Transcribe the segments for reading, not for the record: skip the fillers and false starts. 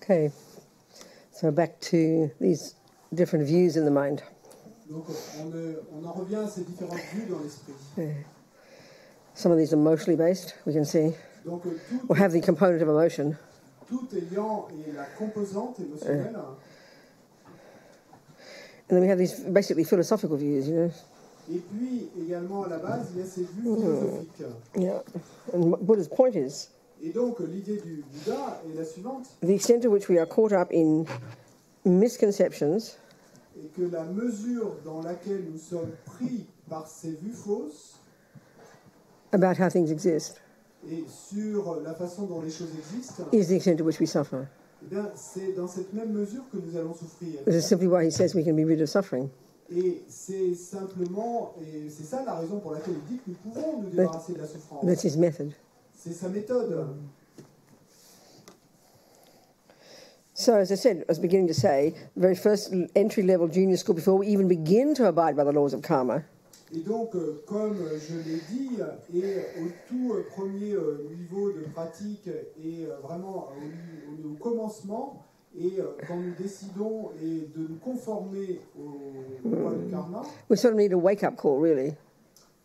Okay, so back to these different views in the mind. Donc on en revient à ces différentes vues dans l'esprit. Yeah. Some of these are emotionally based, we can see, Donc or have the component of emotion. tout ayant la composante émotionnelle. And then we have these basically philosophical views, you know. Et puis également à la base, il y a ces vues philosophiques. Yeah, and Buddha's point is Et donc l'idée du Bouddha est la suivante. the extent to which we are caught up in misconceptions. Et que la mesure dans laquelle nous sommes pris par ces vues fausses About how things exist et sur la façon dont les choses existent, is the extent to which we suffer. eh bien, c'est dans cette même mesure que nous allons souffrir. This is simply why he says we can be rid of suffering. Et c'est simplement, et c'est ça la raison pour laquelle il dit que nous pouvons nous débarrasser de la souffrance. That's his method. C'est sa méthode. So, as I said, I was beginning to say, the very first entry-level junior school, before we even begin to abide by the laws of karma, Et donc, comme je l'ai dit, et au tout premier niveau de pratique, et vraiment au commencement, et quand nous décidons de nous conformer aux lois du karma, we sort of need a wake-up call, really.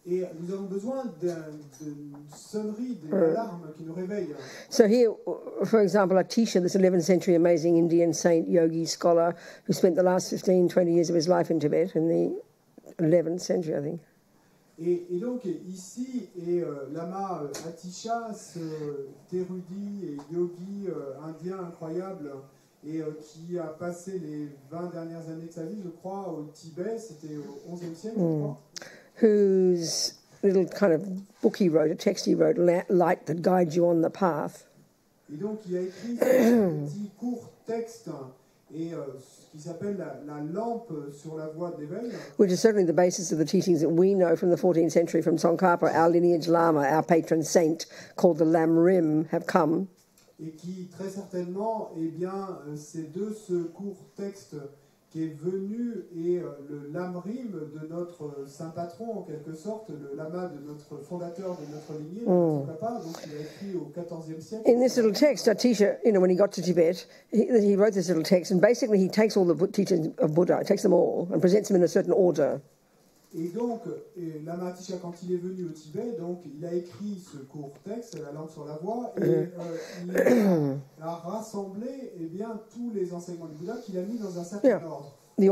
et nous avons besoin d'une sonnerie, d'une alarme qui nous réveille. So here, for example, Atisha, this 11th century amazing Indian saint, yogi, scholar, who spent the last 15, 20 years of his life in Tibet, in the 11th century, I think. Et donc ici, Lama Atisha, cet érudit et yogi indien incroyable, et qui a passé les 20 dernières années de sa vie, je crois, au Tibet, c'était au XIe siècle, je crois. Whose little kind of book he wrote, a text he wrote, Light That Guides You on the Path. Et donc il a écrit ce petit court texte qui s'appelle la lampe sur la voie d'éveil. Which is certainly the basis of the teachings that we know from the 14th century from Tsongkhapa, our lineage Lama, our patron saint, called the Lam Rim, have come. Et qui très certainement, eh bien, c'est de ce court texte qui est venu, et le lamrim de notre saint patron, en quelque sorte, le lama de notre fondateur de notre lignée, donc il a écrit au XIVe siècle. In this little text, Atisha, you know, when he got to Tibet, he wrote this little text, and basically he takes all the teachings of Buddha, takes them all, and presents them in a certain order. Et donc, Lama Atisha, quand il est venu au Tibet, donc il a écrit ce court texte, la lampe sur la voie, et il a rassemblé, eh bien, tous les enseignements du Bouddha qu'il a mis dans un certain ordre. The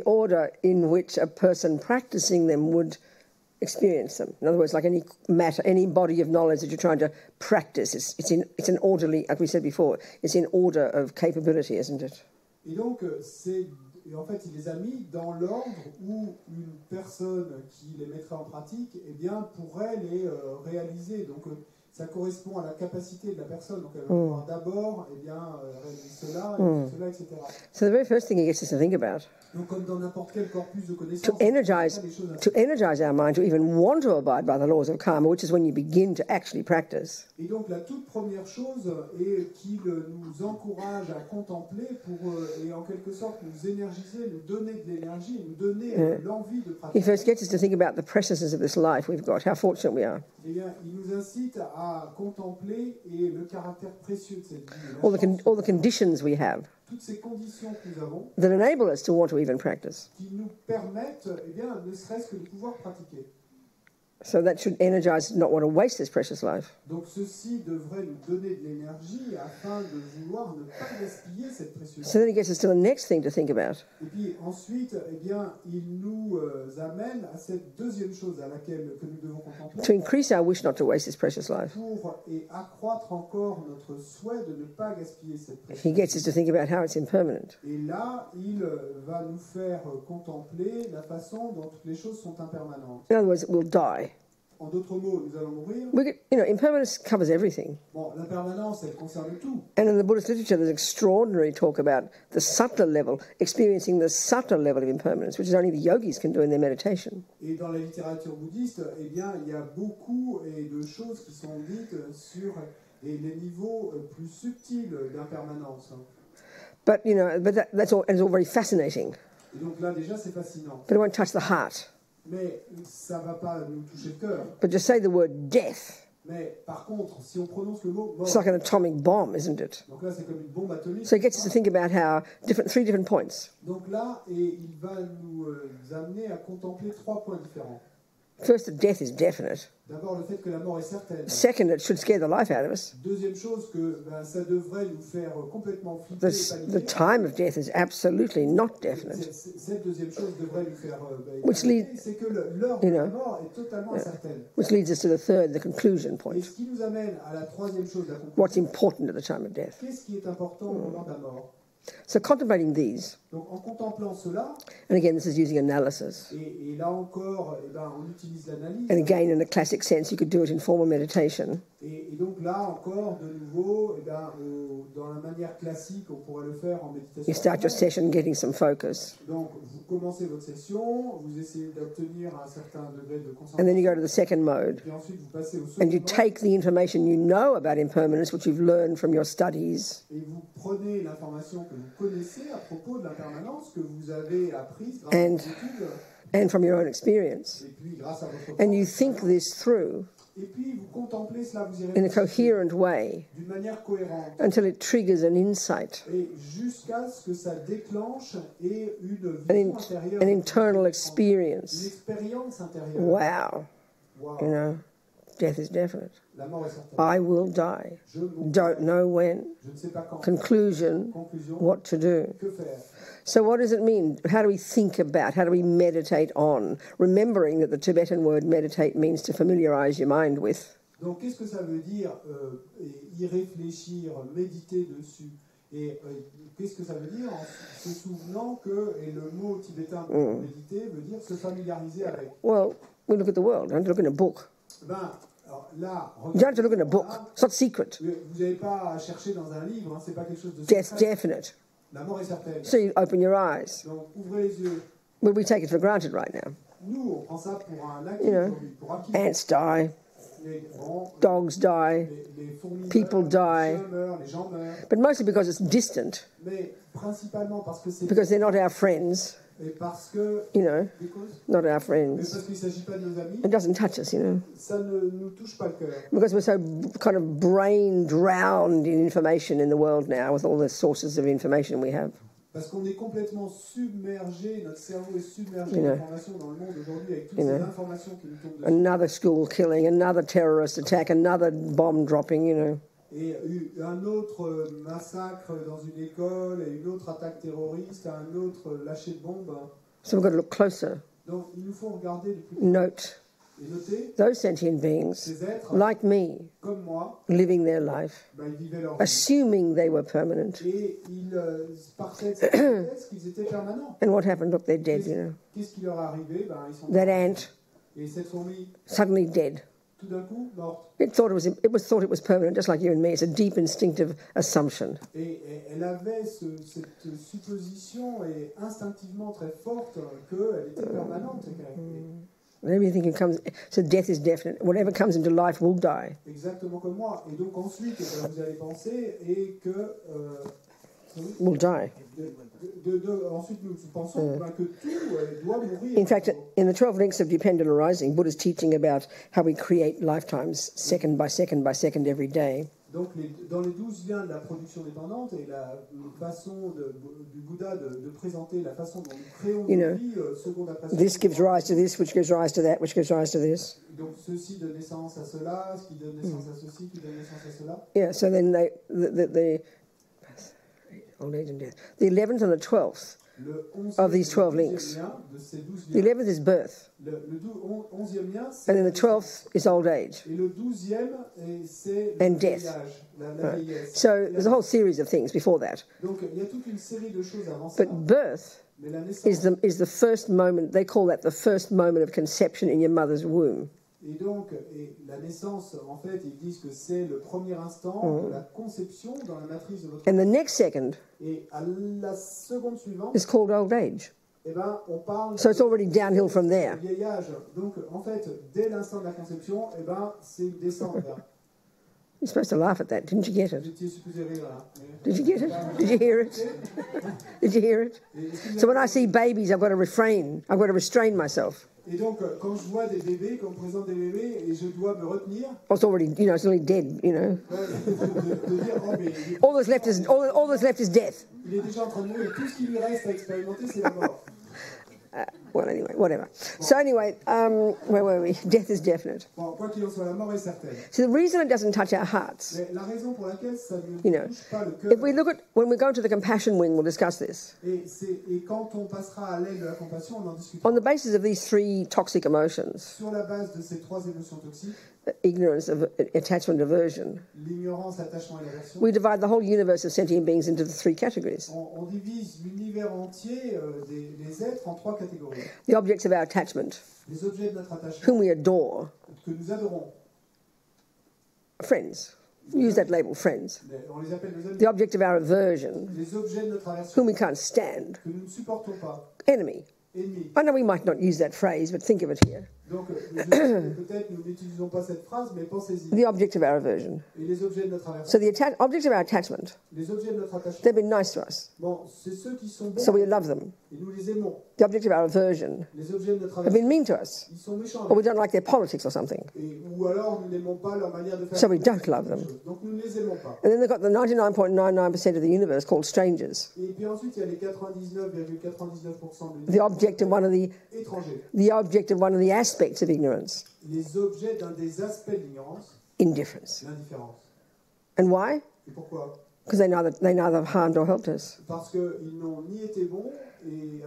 order in which a person practicing them would experience them. In other words, like any matter, any body of knowledge that you're trying to practice, it's an orderly, like we said before, it's in order of capability, isn't it? Et donc, et en fait, il les a mis dans l'ordre où une personne qui les mettrait en pratique, eh bien, pourrait les réaliser. Donc, ça correspond à la capacité de la personne. Donc, elle va pouvoir d'abord, eh bien, réaliser cela, et cela, etc. So the very first thing he gets us to think about, donc, comme dans n'importe quel corpus de connaissances, to energize our mind to even want to abide by the laws of karma, which is when you begin to actually practice. Et donc, la toute première chose est qu'il nous encourage à contempler pour, et en quelque sorte, nous énergiser, nous donner de l'énergie, nous donner l'envie de pratiquer. He first gets us to think about the preciousness of this life we've got, how fortunate we are. Eh bien, il nous incite à contempler et le caractère précieux de cette vie. All the conditions we have. Toutes ces conditions que nous avons that enable us to want to even practice. Qui nous permettent, eh bien, ne serait-ce que de pouvoir pratiquer. So that should energize us not want to waste this precious life. Donc ceci devrait nous donner de l'énergie afin de vouloir ne pas gaspiller cette précieuse. So then he gets us to the next thing to think about. Et puis ensuite, eh bien, il nous amène à cette deuxième chose à laquelle que nous devons contempler. To increase our wish not to waste this precious life. Pour accroître encore notre souhait de ne pas gaspiller cette précieuse. He gets us to think about how it's impermanent. Et là, il va nous faire contempler la façon dont toutes les choses sont impermanentes. In other words, we'll die. En d'autres mots, nous allons mourir. Impermanence covers everything. Bon, l'impermanence, elle concerne tout. And in the Buddhist literature, there's extraordinary talk about the subtler level, experiencing the subtler level of impermanence, which is only the yogis can do in their meditation. Et dans la littérature bouddhiste, eh bien, il y a beaucoup de choses qui sont dites sur les niveaux plus subtils d'impermanence. But that's all very fascinating. Et donc là, déjà, c'est fascinant. But it won't touch the heart. Mais ça ne va pas nous toucher le cœur. But just say the word death. Mais par contre, si on prononce le mot mort, it's like an atomic bomb, isn't it? donc là c'est comme une bombe atomique. So it gets us to think about how three different points. Donc là, et il va nous amener à contempler 3 points différents. First, that death is definite. D'abord, le fait que la mort est certaine. Second, it should scare the life out of us. Deuxième chose, que ça devrait nous faire complètement flipper et The paniquer. time of death is absolutely not definite. Cette deuxième chose devrait nous faire Which paniquer, lead- c'est que l'heure de la mort est totalement incertaine. Which leads us to the third, the conclusion Et point. ce qui nous amène à la troisième chose, la conclusion. What's important at the time of death? Qu'est-ce qui est important au moment de la mort? So contemplating these, Donc en contemplant cela, and again this is using analysis, et là encore, on utilise l'analyse. and again in a classic sense you could do it in formal meditation. Et donc là encore, de nouveau, dans la manière classique, on pourrait le faire en méditation. You start your session getting some focus, Donc vous commencez votre session, vous essayez d'obtenir un certain degré de concentration. and then you go to the second mode, Puis ensuite vous passez au and second you mode, take the information you know about impermanence, which you've learned from your studies, et vous prenez l'information que vous connaissez à propos de l'impermanence, que vous avez apprise grâce And- à vos études, and from your own experience, et puis grâce à votre and you propre think expérience. this through Et puis vous contemplez cela, vous y in a réfléchissez coherent way d'une manière cohérente, until it triggers an insight, et jusqu'à ce que ça déclenche et une an, vision in- intérieure, an internal une experience. expérience intérieure. Wow, Wow. you know, death is definite. La mort est certaine. I will die. Je mourrai. Don't know when. Je ne sais pas quand. Conclusion, Conclusion, what to do. que faire? So what does it mean? How do we think about, how do we meditate on? Remembering that the Tibetan word meditate means to familiarize your mind with. Donc, qu'est-ce que ça veut dire y réfléchir, méditer dessus? Et qu'est-ce que ça veut dire en se souvenant que, et le mot tibétain pour méditer veut dire se familiariser avec? Well, we look at the world. You don't look in a book. Ben, alors là, You don't have to look in a book. It's not secret. vous n'avez pas à chercher dans un livre, hein, c'est pas quelque chose de Death's secret. definite. La mort est certaine. So you open your eyes. Donc, ouvrez les yeux. Well, we take it for granted right now. Nous, on prend ça pour un acquis You know, aujourd'hui, pour acquis. Ants die, Bon, dogs die, les fourmis people meurent, die. les chiens meurent, les gens meurent. but mostly because it's distant, Mais principalement parce que c'est because they're not our friends, et parce que you know, because, not our mais friends. parce qu'il ne s'agit pas de nos amis, It doesn't touch us, you know. ça ne nous touche pas le cœur. Because we're so kind of brain drowned in information in the world now with all the sources of information we have. Parce qu'on est complètement submergé, notre cerveau est submergé You know. d'informations dans le monde aujourd'hui avec toutes You ces know. informations qui nous tombent dessus. Another school killing, another terrorist attack, another bomb dropping, you know. Et un autre massacre dans une école, et une autre attaque terroriste, un autre lâcher de bombe. So we've got to look closer. Donc il nous faut regarder de plus près Note et noter those sentient beings, ces êtres, like me, comme moi, living their life, ben, ils vivaient leur vie. assuming they were permanent. Et ils partaient de cette hypothèse qu'ils étaient permanents. And what happened? Look, they're dead, you know. Qu'est-ce qui leur est arrivé? Ben, ils sont That ant, Et cette fourmi, suddenly dead. tout d'un coup, morte. It thought it was permanent, just like you and me. It's a deep instinctive assumption. Et elle avait cette supposition et instinctivement très forte qu'elle était permanente. And everything comes, so death is definite. Whatever comes into life will die. Exactement comme moi. Et donc ensuite, vous allez penser et que... Will die. ensuite, nous pensons que tout doit mourir. In fact, in the 12 links of dependent arising, Buddha's teaching about how we create lifetimes second by second by second every day. Donc, dans les 12 liens de la production dépendante et la façon du Bouddha de présenter la façon dont nous créons You know, nos vies seconde après seconde. This gives rise to this, which gives rise to that, which gives rise to this. Donc, ceci donne naissance à cela, ce qui donne naissance à ceci, qui donne naissance à cela. Yeah, so then the old age and death. The 11th and the 12th Le 11e of these 12 et le 12e links. lien de ces 12 The liens. 11th is birth, Le 11e lien, c'est and then the 12th is old age. et le 12e, c'est And le death. vieillage, la vieillesse. So there's a whole series of things before that. Donc, il y a toute une série de choses avant ça. But birth Mais la naissance, is the first moment, they call that the first moment of conception in your mother's womb. et donc, la naissance, en fait, ils disent que c'est le premier instant de la conception dans la matrice de votre And the next second Et à la seconde suivante, is called old age. eh ben, on parle So it's already downhill from de there. vieillage. Donc, en fait, dès l'instant de la conception, eh ben, c'est une descente vers You're supposed to laugh at that. Didn't you get it? J'étais supposé rire là. Did you get it? Did you hear it? Did you hear it? So when I see babies, I've got to refrain. I've got to restrain myself. Et donc, quand je vois des bébés, quand on me présente des bébés, et je dois me retenir. It's already, it's already dead, De dire, oh, mais All that's left is death. il est déjà en train de mourir. Tout ce qui lui reste à expérimenter, c'est la mort. Well, anyway, whatever. So anyway, where were we? Death is definite. Bon, quoi qu'il en soit, la mort est certaine. So the reason it doesn't touch our hearts, Mais la raison pour laquelle ça ne touche pas le if cœur, we look at, when we go to the compassion wing, we'll discuss this. et quand on passera à l'aile de la compassion, on en discutera. On the basis of these three toxic emotions, Sur la base de ces trois émotions toxiques, ignorance, attachment, aversion, l'ignorance, l'attachement et l'aversion, we divide the whole universe of sentient beings into the three categories. on divise l'univers entier des êtres en trois catégories. The objects of our attachment, Les objets de notre attachement, whom we adore, que nous adorons, friends. Use that label, friends. on les appelle nos amis. The object of our aversion, Les objets de notre aversion, whom we can't stand, que nous ne supportons pas, enemy. ennemis. I know we might not use that phrase, but think of it here. Donc, peut-être nous n'utilisons pas cette phrase, mais pensez-y. The object of our aversion. Et les objets de notre aversion, So the objects of our attachment, les objets de notre attachement, they've been nice to us, bon, c'est ceux qui sont bons, so we love them. et nous les aimons. The object of our aversion Les objets de notre have aversion, been mean to us, ils sont méchants. or we don't like their politics or something, Ou alors nous n'aimons pas leur manière de faire. so we don't love them. Donc nous ne les aimons pas. And then they've got the 99.99% of the universe called strangers, Et puis ensuite il y a les 99,99% the object of one of the aspects of ignorance, les objets d'un des aspects de l'ignorance, indifference. l'indifférence. And why? Et pourquoi? Because they neither harmed or helped us. Parce qu'ils n'ont ni été bons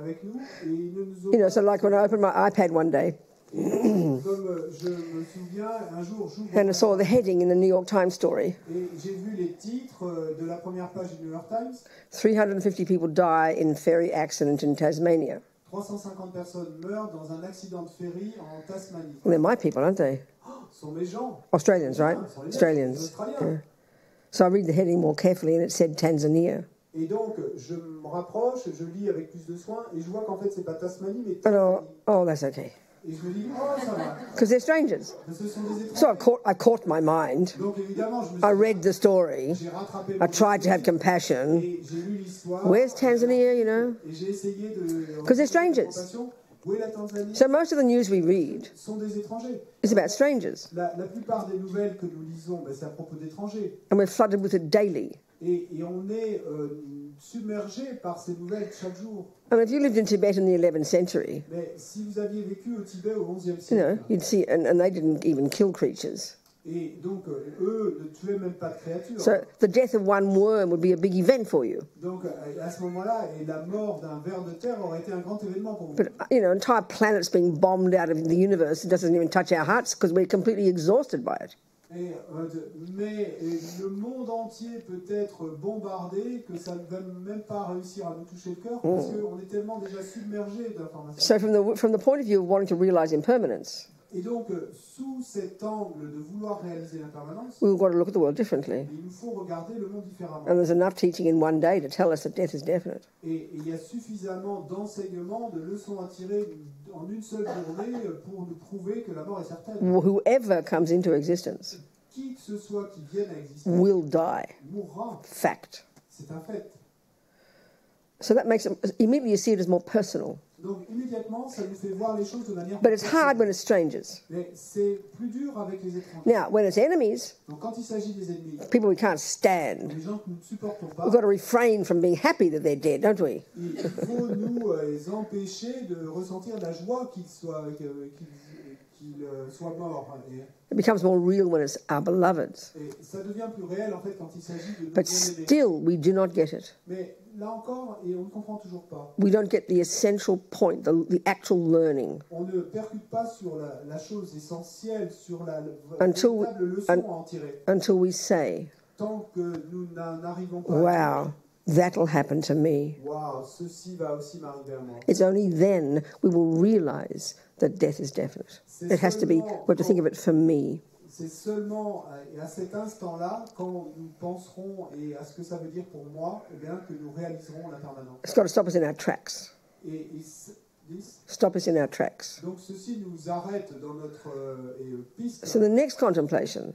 avec nous, et ils ne nous ont So like when I opened my iPad one day Comme je me souviens, un jour, j'ouvre and I saw the heading in the New York Times story, et j'ai vu les titres de la première page du New York Times. 350 people die in ferry accident in Tasmania. 350 personnes meurent dans un accident de ferry en Tasmanie. Well, they're my people, aren't they? Ce sont mes gens. Australians, right? Ce sont les Australians. Australiens. Yeah. So I read the heading more carefully and it said Tanzania. Et donc, je me rapproche, je lis avec plus de soin, et je vois qu'en fait, c'est pas Tasmanie, mais And Tasmanie. oh, that's okay. Et je me dis, oh, ça va. Because they're strangers. Ce sont des étrangers. So I caught my mind. Donc, évidemment, je me I suis read the story. j'ai rattrapé I tried to have compassion. et j'ai lu l'histoire. Where's Tanzania, Et j'ai essayé de... Because they're strangers. Où est la Tanzanie? So most of the news we read Sont des étrangers. is about strangers. La plupart des nouvelles que nous lisons, ben, c'est à propos d'étrangers. And we're flooded with it daily. Et on est submergé par ces nouvelles chaque jour. And if you lived in Tibet in the 11th century, Mais si vous aviez vécu au Tibet au XIe siècle, you'd see, and they didn't even kill creatures. et donc eux ne tuaient même pas de créatures. So the death of one worm would be a big event for you. Donc à ce moment-là, et la mort d'un ver de terre aurait été un grand événement pour vous. But, entire planets being bombed out of the universe, it doesn't even touch our hearts because we're completely exhausted by it. Mais le monde entier peut être bombardé que ça ne va même pas réussir à nous toucher le cœur parce qu'on est tellement déjà submergé d'informations. So from the point of view of wanting to realize impermanence, Et donc, sous cet angle de vouloir réaliser l'impermanence, we've got to look at the world differently. il nous faut regarder le monde différemment. And there's enough teaching in one day to tell us that death is definite. Et il y a suffisamment d'enseignements, de leçons à tirer en une seule journée pour nous prouver que la mort est certaine. Whoever comes into existence Qui que ce soit qui vienne à exister will die. mourra. Fact. C'est un fait. So that makes it, immediately you see it as more personal. Donc immédiatement, ça nous fait voir les choses de manière But it's hard when it's strangers. Mais c'est plus dur avec les étrangers. Now, when it's enemies, Donc quand il s'agit des ennemis, people we can't stand, les gens que nous ne supportons pas, we've got to refrain from being happy that they're dead, don't we? il faut nous les empêcher de ressentir la joie qu'ils soient morts. It becomes more real when it's our beloveds. Et ça devient plus réel en fait quand il s'agit de nous But bien-aimer. still, we do not get it. Mais là encore, et on ne comprend toujours pas. We don't get the essential point, the actual learning, On ne percute pas sur la chose essentielle, sur la Until we- véritable leçon à en tirer. until we say, Tant que nous n'arrivons pas wow, that'll happen to me. Waouh, ceci va aussi m'arriver à moi. It's only then we will realize that death is definite. It has to be, we have to think of it for me. C'est seulement à cet instant-là, quand nous penserons et à ce que ça veut dire pour moi, eh bien, que nous réaliserons la permanence. It's got to stop us in our tracks. Et 10. Stop us in our tracks. Donc ceci nous arrête dans notre piste. So the next contemplation,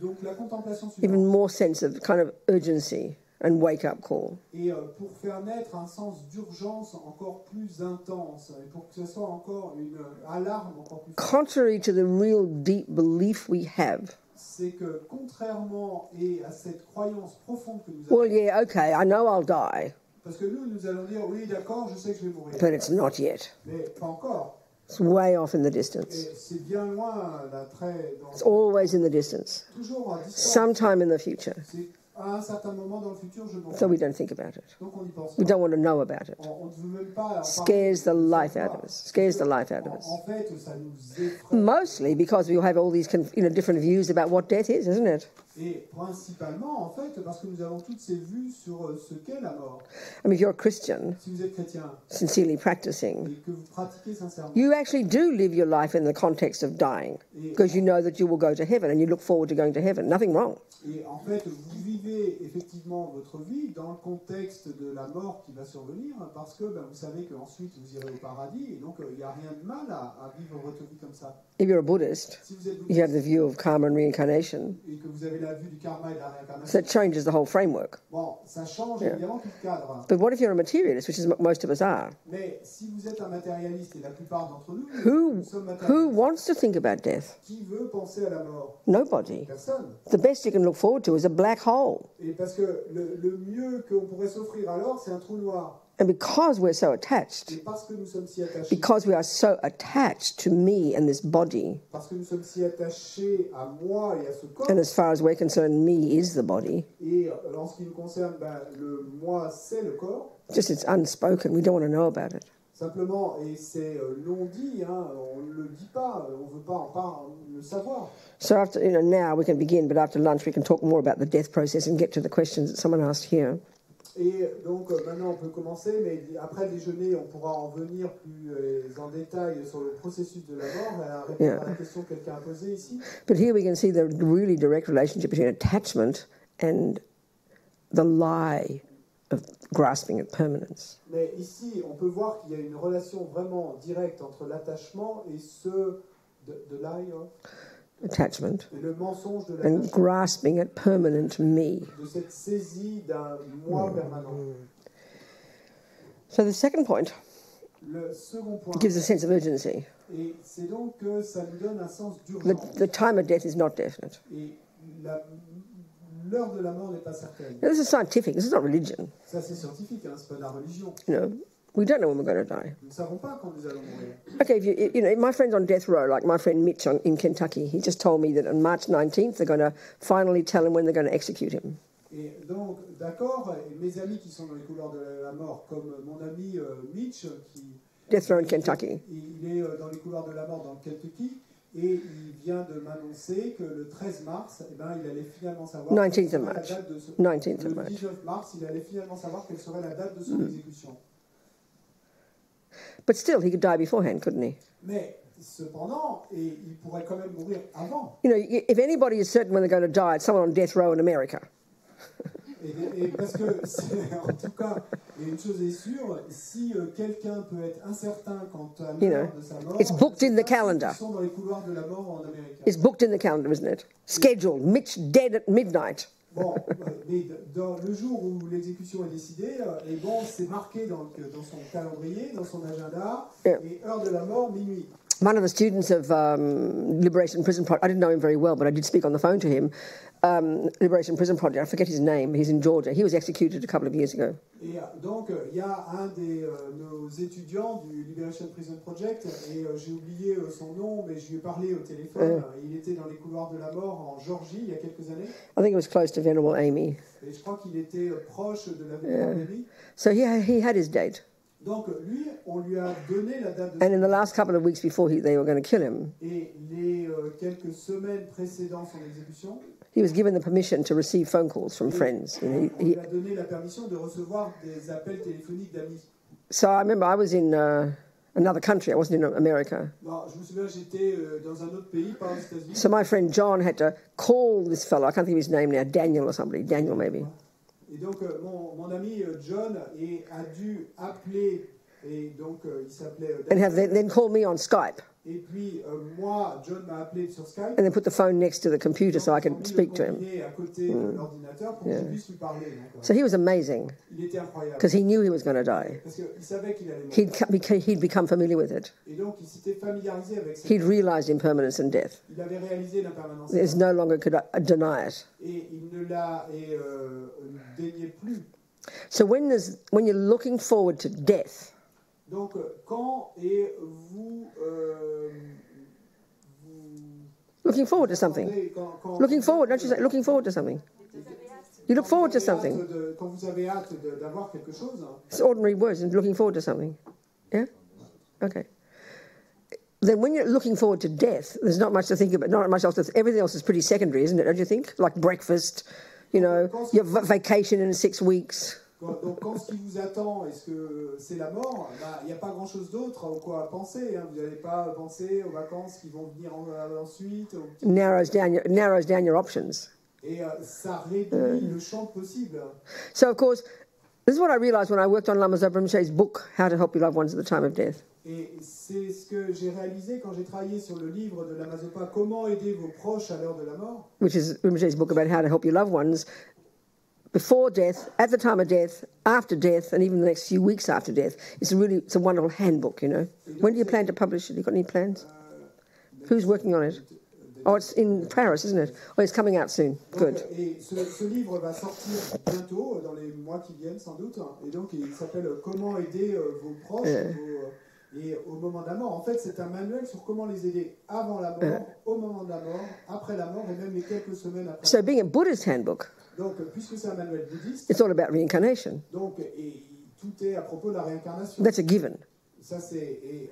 Donc la contemplation even suivante. more sense of kind of urgency and wake-up call. Et pour faire naître un sens d'urgence encore plus intense, et pour que ce soit encore une alarme encore plus forte. Contrary to the real deep belief we have. C'est que contrairement à cette croyance profonde que nous avons, Well, yeah, okay, I know I'll die, parce que nous allons dire oui d'accord, je sais que je vais mourir, but it's not yet. mais pas encore. It's way off in the distance. Et c'est bien loin d'un trait, It's always in the distance. toujours à distance. Sometime in the future. C'est à un certain moment dans le futur, je m'en So we don't think about it. Donc on y pense We pas. don't want to know about it. On ne veut même pas en parler. Scares the life out of us. Scares the life out of us. En fait, ça nous effraie. Mostly because we have all these different views about what death is, isn't it? Et principalement, en fait, parce que nous avons toutes ces vues sur ce qu'est la mort. I mean, if you're a Christian, Si vous êtes chrétien sincerely practicing, et que vous pratiquez sincèrement, you actually do live your life in the context of dying because you know that you will go to heaven and you look forward to going to heaven. Nothing wrong. et en fait, vous vivez effectivement votre vie dans le contexte de la mort qui va survenir, parce que vous savez qu'ensuite vous irez au paradis, et donc il n'y a rien de mal à vivre votre vie comme ça. If you're a Buddhist, Si vous êtes you have the bouddhiste view of karma and reincarnation. et que vous avez la vue du karma et de la So réincarnation, it changes the whole framework. bon, ça change Yeah. évidemment tout le cadre. But what if you're a materialist, which is what most of us are? Mais si vous êtes un matérialiste, et la plupart d'entre nous, nous sommes Who matérialistes, wants to think about death? qui veut penser à la mort? Nobody. Personne. The best you can look forward to is a black hole. Et parce que le mieux qu'on pourrait s'offrir alors, c'est un trou noir. And because we're so Et attached, parce que nous sommes si attachés, because we are so attached to me and this body, parce que nous sommes si attachés à moi et à ce corps, and as far as we're concerned, me is the body, et en ce qui nous concerne, le moi, c'est le corps, just it's unspoken. We don't want to know about it. simplement, et c'est non dit, on ne le dit pas, on ne veut pas le savoir. So after, now we can begin, but after lunch we can talk more about the death process and get to the questions that someone asked here. Et donc maintenant on peut commencer, mais après le déjeuner on pourra en venir plus en détail sur le processus de la mort, à répondre à la question que quelqu'un a posée ici. But here we can see the really direct relationship between attachment and the lie of grasping at permanence. Mais ici on peut voir qu'il y a une relation vraiment directe entre l'attachement et ce de lie, Attachment et le mensonge de and l'attachement, grasping at permanent me. de cette saisie d'un moi permanent. So the second point Le second point, gives a sense of urgency. et c'est donc que ça nous donne un sens d'urgence. The time of death is not definite. Et l'heure de la mort n'est pas certaine. Now, this is scientific. This is not religion. Ça c'est scientifique, c'est pas de la religion. We don't know when we're going to die. Nous ne savons pas quand nous allons mourir. Okay, if my friends on death row, like my friend Mitch in Kentucky, he just told me that on March 19th they're going to finally tell him when they're going to execute him. Et donc, d'accord, et mes amis qui sont dans les couloirs de la mort, comme mon ami Mitch, qui Death row in Kentucky. il est dans les couloirs de la mort dans le Kentucky, et il vient de m'annoncer que le 13 mars, il allait finalement savoir 19th quelle of serait la March. date de 19th of le March. 19 mars, il allait finalement savoir quelle serait la date de son exécution. But still, he could die beforehand, couldn't he? Mais cependant, et il pourrait quand même mourir avant. If anybody is certain when they're going to die, it's someone on death row in America. Et parce que, en tout cas, et une chose est sûre, si quelqu'un peut être incertain quant à l'heure de sa mort, it's booked in the calendar. ils sont dans les couloirs de la mort en Amérique. It's booked in the calendar, isn't it? Scheduled. Mitch dead at midnight. Bon, mais dans le jour où l'exécution est décidée, et bon, c'est marqué dans son calendrier, dans son agenda, et heure de la mort, minuit. One of the students of Liberation Prison Project, I didn't know him very well, but I did speak on the phone to him. Liberation Prison Project, I forget his name, he's in Georgia. He was executed a couple of years ago. Et donc, il y a un de nos étudiants du Liberation Prison Project, et j'ai oublié son nom, mais je lui ai parlé au téléphone. Il était dans les couloirs de la mort en Georgie il y a quelques années. I think it was close to Venerable Amy. Et je crois qu'il était proche de la Vénérable. So he had his date. Donc, lui, on lui a donné la date de And in the last couple of weeks before they were going to kill him, Et les quelques semaines précédant son exécution, he was given the permission to receive phone calls from friends. on lui a donné la permission de recevoir des appels téléphoniques d'amis. So I remember I was in another country. I wasn't in America. Bon, je me souviens, j'étais dans un autre pays, pas aux États-Unis. So my friend John had to call this fellow. I can't think of his name now. Daniel or somebody. Daniel maybe. Et donc, mon ami John a dû appeler Et donc, il s'appelait... And have then call me on Skype. Et puis, moi, John m'a appelé sur Skype. And then put the phone next to the computer so I can speak to him. À côté de l'ordinateur pour qu'il puisse lui parler. So he was amazing. Il était incroyable. Because he knew he was going to die. Parce qu'il savait qu'il allait mourir. He'd become familiar with it. Et donc, il s'était familiarisé avec ça. He'd realized impermanence and death. Il avait réalisé l'impermanence. There's no longer could deny it. Et il ne la déniait plus. So when you're looking forward to death, donc quand vous looking forward to something. Looking forward, don't you say looking forward to something? You look forward to something. Quand vous avez hâte d'avoir quelque chose. It's ordinary words, and looking forward to something. Yeah? Okay. Then when you're looking forward to death, there's not much to think about, not much else. Everything else is pretty secondary, isn't it, don't you think? Like breakfast, you know, your vacation in 6 weeks. Donc quand ce qui vous attend, est-ce que c'est la mort? Il n'y a pas grand-chose d'autre à quoi penser. Hein. Vous n'allez pas penser aux vacances qui vont venir ensuite. Narrows down your options. Et ça réduit le champ possible. So of course, this is what I realized when I worked on Lama Zopa Rinpoche's book, How to Help Your Loved Ones at the Time of Death. Et c'est ce que j'ai réalisé quand j'ai travaillé sur le livre de Lama Zopa, Comment aider vos proches à l'heure de la mort. Which is Rinpoche's book about how to help your loved ones before death, at the time of death, after death, and even the next few weeks after death. It's a wonderful handbook, you know. When do you plan to publish it? You got any plans? Who's working on it? Oh, it's in Paris, isn't it? Oh, it's coming out soon. Good. Et ce livre va sortir bientôt, dans les mois qui viennent sans doute. Et donc, il s'appelle Comment aider vos proches et au moment de la mort. En fait, c'est un manuel sur comment les aider avant la mort, au moment de la mort, après la mort et même les quelques semaines après. So being a Buddhist handbook, donc, puisque c'est un manuel bouddhiste, it's all about reincarnation. Donc, et tout est à propos de la réincarnation. That's a given. Ça, c'est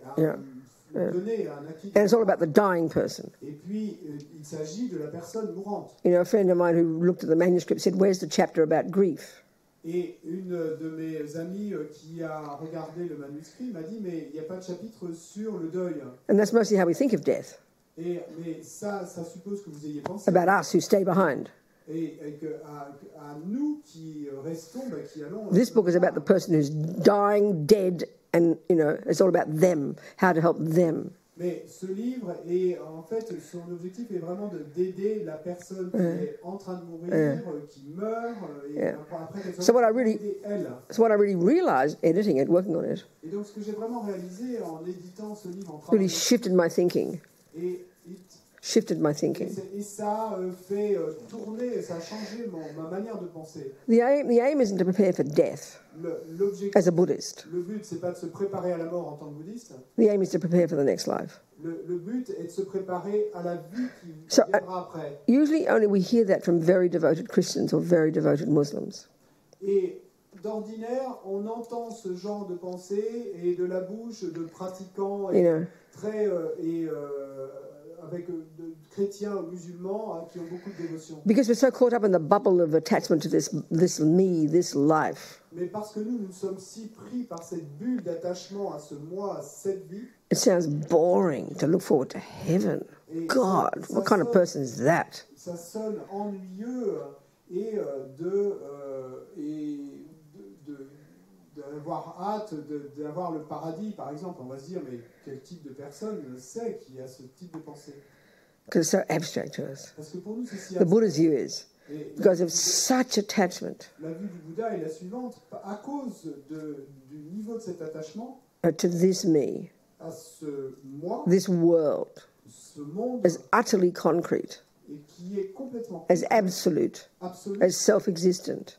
donné, un acquis. And it's all about the dying person. Et puis, il s'agit de la personne mourante. You know, a friend of mine who looked at the manuscript said, "Where's the chapter about grief?" Et une de mes amies qui a regardé le manuscrit m'a dit, mais il n'y a pas de chapitre sur le deuil. And that's mostly how we think of death. Mais ça suppose que vous ayez pensé. About us who stay behind. Et à nous qui restons, qui allons. This book is about the person who's dying, dead, and you know, it's all about them, how to help them. Mais ce livre est en fait son objectif est vraiment d'aider la personne qui est en train de mourir, qui meurt et après qu'elle soit So what I really realized editing it, working on it, et donc ce que j'ai vraiment réalisé en éditant ce livre, en really shifted my thinking. Shifted my thinking. Et ça fait tourner, ça a changé ma manière de penser. The aim isn't to prepare for death as a Buddhist. Le but, c'est pas de se préparer à la mort en tant que bouddhiste. The aim is to prepare for the next life. Le but est de se préparer à la vie qui viendra après. Usually only we hear that from very devoted Christians or very devoted Muslims. Et d'ordinaire, on entend ce genre de pensée et de la bouche de pratiquants très avec de chrétiens ou musulmans qui ont beaucoup de dévotion. Because we're so caught up in the bubble of attachment to this me, this life. Mais parce que nous sommes si pris par cette bulle d'attachement à ce moi, à cette vie. It sounds boring to look forward to heaven. God, what kind of person is that? Ça sonne ennuyeux et d'avoir hâte d'avoir le paradis, par exemple. On va se dire, mais quel type de personne sait qui a ce type de pensée? Because it's so abstract to us. Parce que pour nous, c'est si the Buddha's view is, because of such attachment. La vue du Bouddha est la suivante, à cause du niveau de cet attachement to this me, à ce moi, this world, ce monde, as utterly concrete, et qui est complètement as absolute, as self-existent,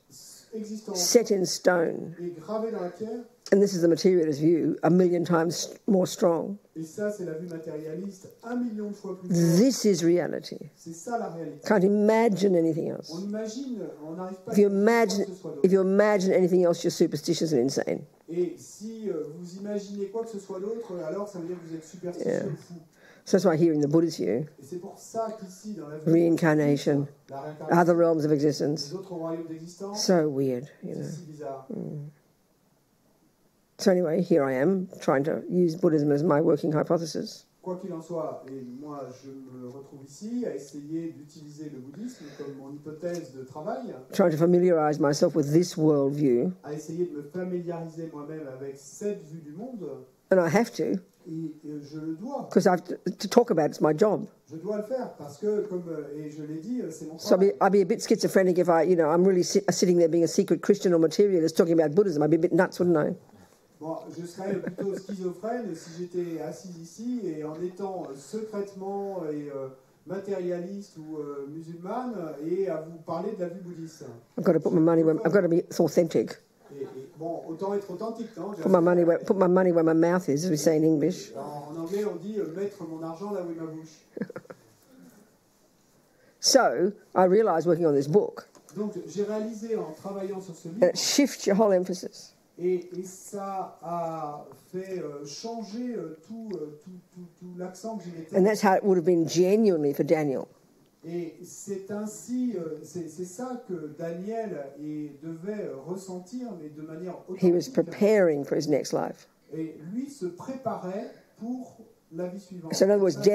set in stone. Et gravé dans la pierre. And this is the materialist view, 1,000,000 times more strong. Et ça, c'est la vue matérialiste, 1,000,000 fois plus forte. This is reality. C'est ça la réalité. Can't imagine anything else. On n'arrive pas if you imagine anything else, you're superstitious and insane. Et si vous imaginez quoi que ce soit d'autre, alors ça veut dire que vous êtes superstitieux ou fou. So that's why here in the Buddha's view, et c'est pour ça qu'ici, dans la vue reincarnation, other realms of existence, les autres royaumes d'existence, so weird, you know. C'est si bizarre. So anyway, here I am, trying to use Buddhism as my working hypothesis. quoi qu'il en soit, et moi je me retrouve ici à essayer d'utiliser le bouddhisme comme mon hypothèse de travail, trying to familiarize myself with this worldview. à essayer de me familiariser moi-même avec cette vue du monde, And I have to, et je le dois. because I have to talk about it. It's my job. Je dois le faire parce que, comme et je l'ai dit, c'est mon So travail. I'd be a bit schizophrenic if I'm really sitting there being a secret Christian or materialist talking about Buddhism. I'd be a bit nuts, wouldn't I? Bon, je serais plutôt schizophrène si j'étais assis ici et en étant secrètement et matérialiste ou musulmane et à vous parler de la vie bouddhiste. I've got to put my money where I've got to be authentic. Et bon, autant être authentique, non? Put my money where my mouth is, as we say in English. En anglais, on dit mettre mon argent là où est ma bouche. So I realised working on this book Donc, j'ai réalisé en travaillant sur ce livre, that it shifts your whole emphasis. et ça a fait changer tout l'accent que j'y mettais. And that's how it would have been genuinely for Daniel. Et c'est ainsi, c'est ça que Daniel devait ressentir, mais de manière He was authentique. preparing for his next life. Et lui se préparait pour la vie suivante. So in other words, la vie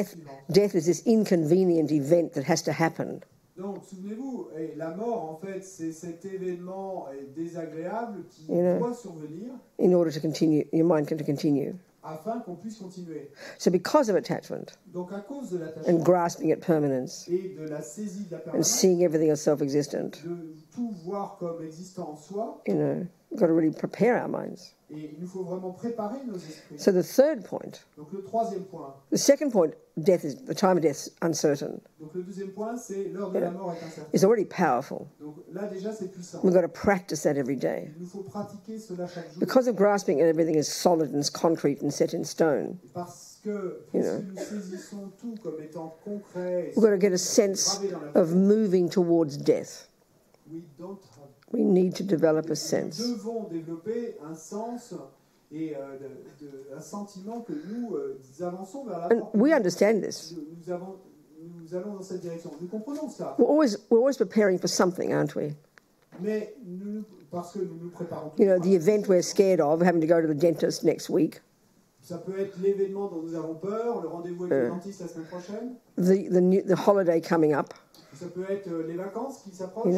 death suivante. is this inconvenient event that has to happen. Donc, souvenez-vous, la mort, en fait, c'est cet événement désagréable qui You know. doit survenir In order to continue, your mind to continue. afin qu'on puisse continuer. So because of attachment Donc, à cause de and l'attachement grasping at permanence et de la saisie de la and permanence, seeing everything as self-existent, de tout voir comme existant en soi, we've got to really prepare our minds. et il nous faut vraiment préparer nos esprits. So the third point, Donc, le troisième point. the second point, the time of death uncertain. Donc, le deuxième point, c'est l'heure de la mort est incertaine. It's already powerful. Donc, là, déjà, c'est puissant. We've got to practice that every day. Il nous faut pratiquer cela chaque jour. Because of grasping at everything as solid and concrete and set in stone, Parce que, puisque nous saisissons tout comme étant concret, et we've got to get a sense gravé dans la of moving towards death. we don't have. We need to develop a Nous sense. devons développer un sens et un sentiment que nous avançons vers la And mort. we understand this. Nous allons dans cette direction. Nous comprenons cela. We're always preparing for something, aren't we? Mais parce que nous nous préparons. The event we're scared of, having to go to the dentist next week, Ça peut être l'événement dont nous avons peur, le rendez-vous avec le dentiste la semaine prochaine. the holiday coming up. Ça peut être les vacances qui s'approchent.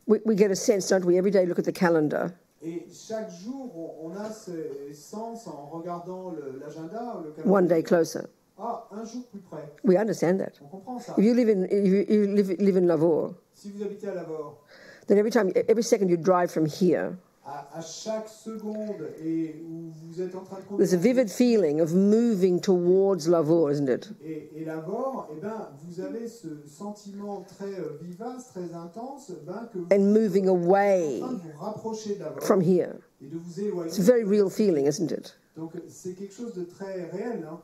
We get a sense, don't we? Every day, look at the calendar. Et chaque jour, on a ce sens en regardant l'agenda, le calendrier. One day closer. Ah, un jour plus près. We understand that. On comprend ça. If you live in Lavore, Si vous habitez à Lavore, then every second you drive from here, à chaque seconde et où vous êtes en train de conduire, there's a vivid feeling of moving towards Lavore, isn't it? et Lavore, vous avez ce sentiment très vivace, très intense, que vous And moving êtes away en train de vous rapprocher de Lavore from here. et de vous éloigner. It's a very real feeling, isn't it? Donc c'est quelque chose de très réel. Hein.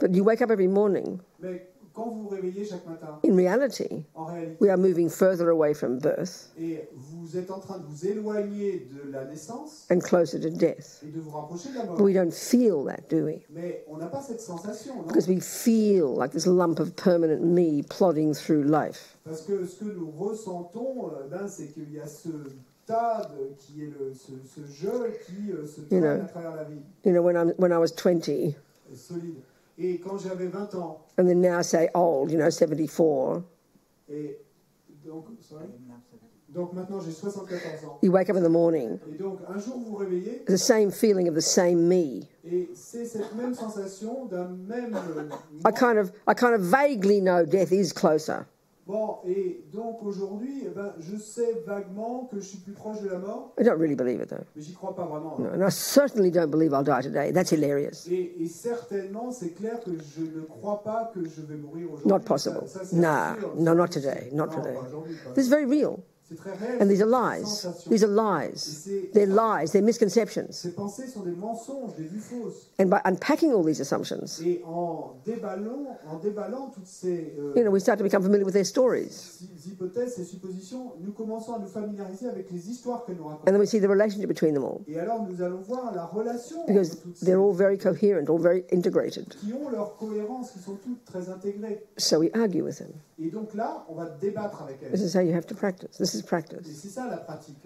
But you wake up every morning. Mais quand vous vous réveillez chaque matin, In reality, en réalité, we are moving further away from birth et vous êtes en train de vous éloigner de la naissance and closer to death. et de vous rapprocher de la mort. But we don't feel that, do we? Mais on n'a pas cette sensation, non? Because we feel like this lump of permanent me plodding through life. Parce que ce que nous ressentons, c'est qu'il y a ce tas qui est ce jeu qui se traîne à travers la vie, When I was 20, solide. Et quand j'avais 20 ans, and then now say old, 74, et donc maintenant j'ai 74 ans, you wake up in the morning, et donc un jour vous vous réveillez, the same feeling of the same me. et c'est cette même sensation d'un même I kind of vaguely know death is closer. Bon, et donc aujourd'hui, je sais vaguement que je suis plus proche de la mort, I don't really believe it though. mais j'y crois pas vraiment. No, and I certainly don't believe I'll die today. That's hilarious. Et certainement, c'est clair que je ne crois pas que je vais mourir aujourd'hui. Not possible. Ça, c'est Nah, sûr. no, not today. Not Non, today. pas aujourd'hui, pas. This is very real. C'est très réel. And these are c'est lies. une sensation. These are lies. They're lies. They're misconceptions. Ces pensées sont des mensonges, des vues fausses. And by unpacking all these assumptions, Et en déballant toutes ces we start to become familiar with their stories. hypothèses, ces suppositions, nous commençons à nous familiariser avec les histoires qu'elles nous racontent. And then we see the relationship between them all. Et alors nous allons voir la relation Because entre toutes ces they're all very coherent, all very integrated. qui ont leur cohérence, qui sont toutes très intégrées. So we argue with them. Et donc là, on va débattre avec elles. This is how you have to practice. This is Et practice. c'est ça la pratique.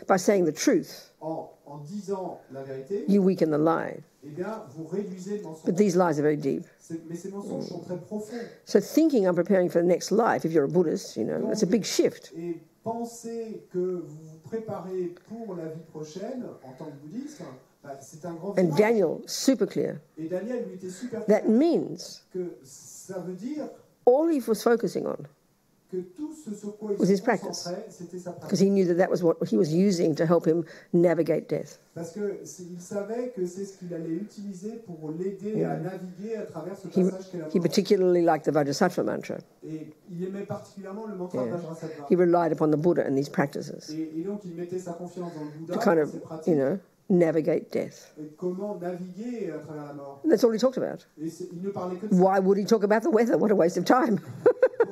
By saying the truth, En en disant la vérité, you weaken the lie. eh bien, vous réduisez le mensonge. But these lies are very deep. Mais ces mensonges sont très profonds. So thinking I'm preparing for the next life, if you're a Buddhist, that's a big shift. Et penser que vous vous préparez pour la vie prochaine en tant que bouddhiste, c'est un grand And virage. Daniel, super clear. Et Daniel lui était super That clair means que ça veut dire all he was focusing on, que tout ce sur quoi il was se his practice. concentrait, c'était sa because pratique. he knew that was what he was using to help him navigate death. Parce qu'il savait que c'est ce qu'il allait utiliser pour l'aider à naviguer à travers ce He, passage qu'est la he mort. particularly liked the Vajra mantra. Et il aimait particulièrement le mantra de Vajrasattva. He relied upon the Buddha and these practices Et donc il mettait sa confiance dans le Bouddha, to kind dans of, ses pratiques, navigate death. et comment naviguer à travers la mort. And that's all he talked about. Et il ne parlait que de ça. Why would he talk about the weather? What a waste of time.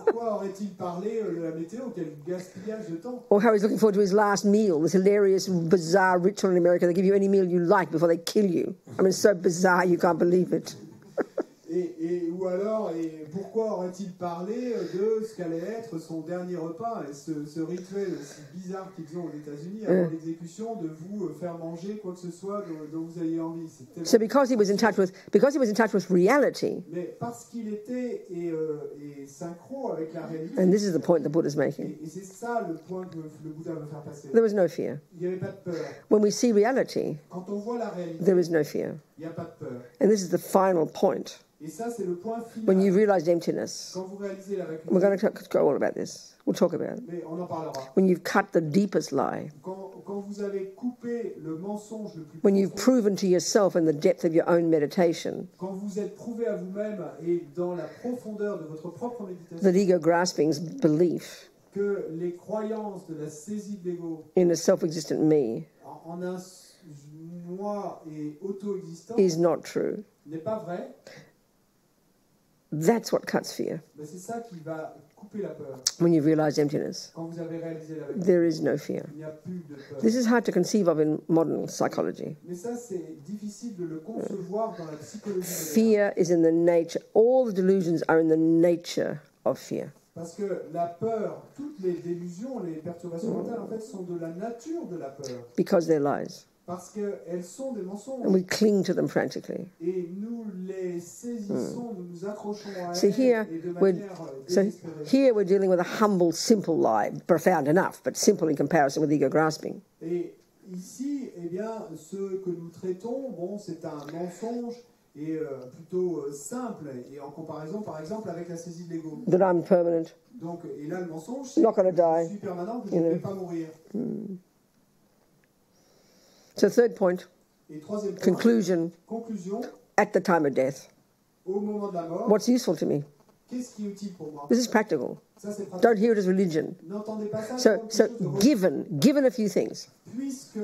Pourquoi aurait-il parlé de la météo? Quel gaspillage de temps. Or how he's looking forward to his last meal, this hilarious, bizarre ritual in America. They give you any meal you like before they kill you. I mean, it's so bizarre you can't believe it. Ou alors, pourquoi aurait-il parlé de ce qu'allait être son dernier repas et ce rituel aussi bizarre qu'ils ont aux États-Unis avant l'exécution de vous faire manger quoi que ce soit dont vous ayez envie. So because he was in touch with reality, Mais parce qu'il était synchro avec la réalité. and this is the point the Buddha's making, Et c'est ça le point que le Bouddha veut faire passer. there was no fear. Il n'y avait pas de peur. When we see reality, Quand on voit la réalité, there is no fear. il n'y a pas de peur. And this is the final point. Et ça, c'est le point final. When you realize emptiness, Quand vous réalisez la vacuité, we're going to go all about this. We'll talk about it. mais on en parlera. When you've cut the deepest lie, Quand vous avez coupé le mensonge le plus when you've profond, proven to yourself in the depth of your own meditation quand vous êtes prouvé à vous-même et dans la profondeur de votre propre méditation, that ego grasping's belief que les croyances de la saisie de l'ego in a self-existent me en un moi et auto-existant is not true, n'est pas vrai, that's what cuts fear. mais c'est ça qui va couper la peur. When you realize emptiness, Quand vous avez réalisé la vérité, there is no fear. il n'y a plus de peur. This is hard to conceive of in modern psychology. Mais ça, c'est difficile de le concevoir dans la psychologie moderne. Fear is in the nature, all the delusions are in the nature of fear. Parce que la peur, toutes les délusions, les perturbations mentales, en fait, sont de la nature de la peur. Because they're lies. Parce qu'elles sont des mensonges. And we cling to them frantically. Et nous les saisissons, nous nous accrochons à So elles here et de we're, manière so désespérée. here we're dealing with a humble, simple lie, profound enough, but simple in comparison with ego grasping. Et ici, eh bien, ce que nous traitons, bon, c'est un mensonge et plutôt simple, et en comparaison, par exemple, avec la saisie de l'ego. That I'm permanent, Donc, et là, le mensonge, c'est not going to que je die. suis permanent, que je ne vais pas mourir. So third point, Et troisième point, conclusion, conclusion, at the time of death. au moment de la mort, What's useful to me? qu'est-ce qui est utile pour moi? This is practical. Ça, c'est pratique. Don't hear it as religion. N'entendez pas ça So, comme quelque chose de religieux. given a few things, Puisque,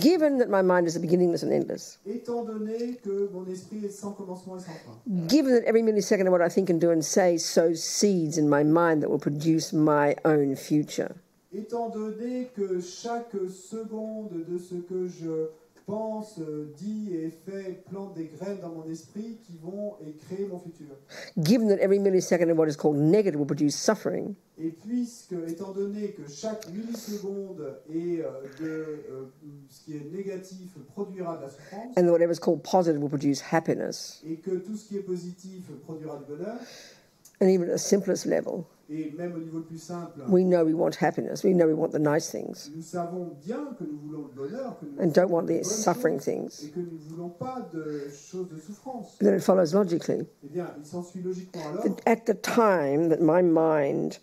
given that my mind is beginningless and endless, étant donné que mon esprit est sans commencement et sans fin, given that every millisecond of what I think and do and say sows seeds in my mind that will produce my own future, étant donné que chaque seconde de ce que je pense, dis et fais plante des graines dans mon esprit qui vont et créer mon futur. given that every millisecond of what is called negative will produce suffering, Et puisque, étant donné que chaque milliseconde de ce qui est négatif produira de la souffrance, and that whatever is called positive will produce happiness, et que tout ce qui est positif produira du bonheur, and even at the simplest level, et même au niveau le plus simple, we know we want happiness, we know we want the nice things, nous savons bien que nous voulons le bonheur, que nous and don't want voulons the de bonnes suffering choses, things. et que nous ne voulons pas de choses de souffrance. Then it follows logically Eh bien, il s'ensuit logiquement alors that at the time that my mind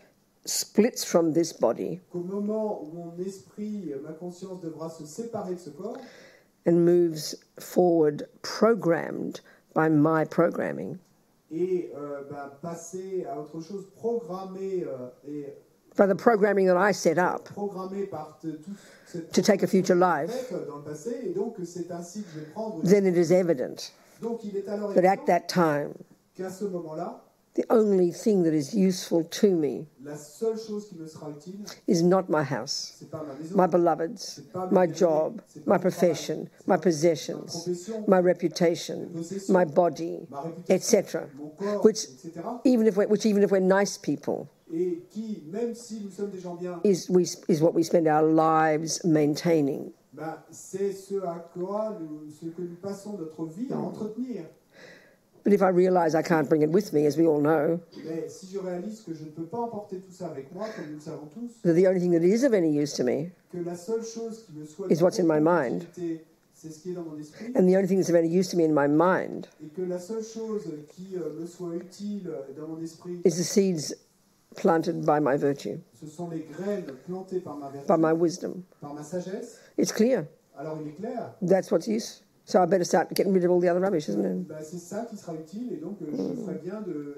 splits from this body qu'au moment où mon esprit, ma conscience devra se séparer de ce corps and moves forward programmed by my programming, et passer à autre chose programmé et by the programming that I set up programmé par tout cette to take a future life, dans le passé, et donc c'est ainsi que je vais prendre. then it is evident Donc il est alors that at évident that time, qu'à ce moment-là, the only thing that is useful to me la seule chose qui me sera utile, is not my house, c'est pas ma maison, my beloveds, my job, my profession, my possessions, my reputation, my body, ma réputation, etc. mon corps, Which etc. even if we're nice people, Et qui, même si nous sommes des gens bien, is what we spend our lives maintaining. Ben, c'est ce que nous passons notre vie à entretenir. But if I realise I can't bring it with me, as we all know, Mais si je réalise que je ne peux pas emporter tout ça avec moi, comme nous le savons tous, that the only thing that is of any use to me que la seule chose qui me soit is what's in my mind, c'est ce qui est dans mon esprit, and the only thing that's of any use to me in my mind et que la seule chose qui me soit utile dans mon esprit, is the seeds planted by my virtue, ce sont les graines plantées par ma vertu, by my wisdom. par ma sagesse. It's clear. Alors il est clair. That's what's use. So I better start getting rid of all the other rubbish, isn't it? Ben, c'est ça qui sera utile, et donc je ferai bien de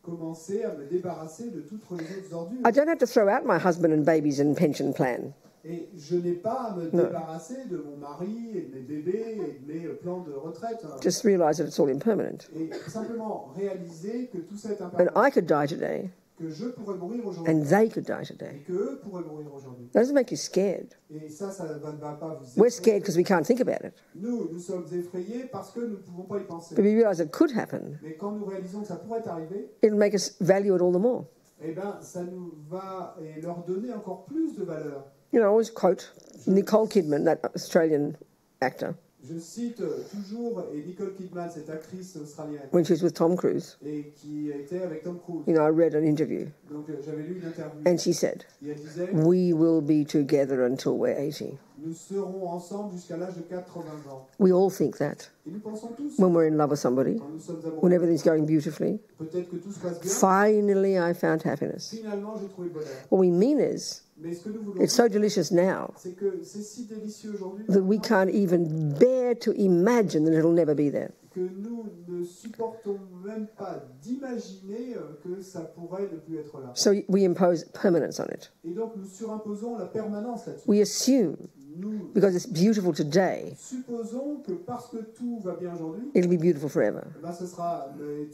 commencer à me débarrasser de toutes les autres ordures. I don't have to throw out my husband and babies and pension plan. Et je n'ai pas à me débarrasser de mon mari et de mes bébés et de mes plans de retraite. Just realise that it's all impermanent. Et simplement réaliser que tout ça est And impermanent. I could die today, Que je pourrais mourir aujourd'hui. and they could die Et today. qu'eux pourraient mourir aujourd'hui. That doesn't make you scared. Et ça ne va pas vous We're effrayer. scared because we can't think about it. Nous sommes effrayés parce que nous ne pouvons pas y penser. But we realise it could happen. Mais quand nous réalisons que ça pourrait arriver, It'll make us value it all the more. eh ben, ça nous va leur donner encore plus de valeur. You know, I always quote Nicole Kidman, that Australian actor, Je cite toujours Nicole Kidman, cette actrice australienne, when she was with Tom Cruise. et qui était avec Tom Cruise. You know, I read an interview, Donc j'avais lu une interview. and she said, Et elle disait, "We will be together until we're 80." nous serons ensemble jusqu'à l'âge de 80 ans. We all think that Et nous pensons tous, when we're in love with somebody, quand nous sommes amoureux, when everything's going beautifully. peut-être que tout se passe bien. Finally, I found happiness. Finalement, j'ai trouvé le bonheur. What we mean is, Mais ce que nous voulons it's so delicious now c'est que c'est si délicieux aujourd'hui that we can't even bear to imagine that it'll never be there. que nous ne supportons même pas d'imaginer que ça pourrait ne plus être là. So we impose permanence on it. Et donc nous surimposons la permanence là-dessus. We assume, Nous because it's beautiful today, supposons que parce que tout va bien aujourd'hui, it'll be beautiful forever. ben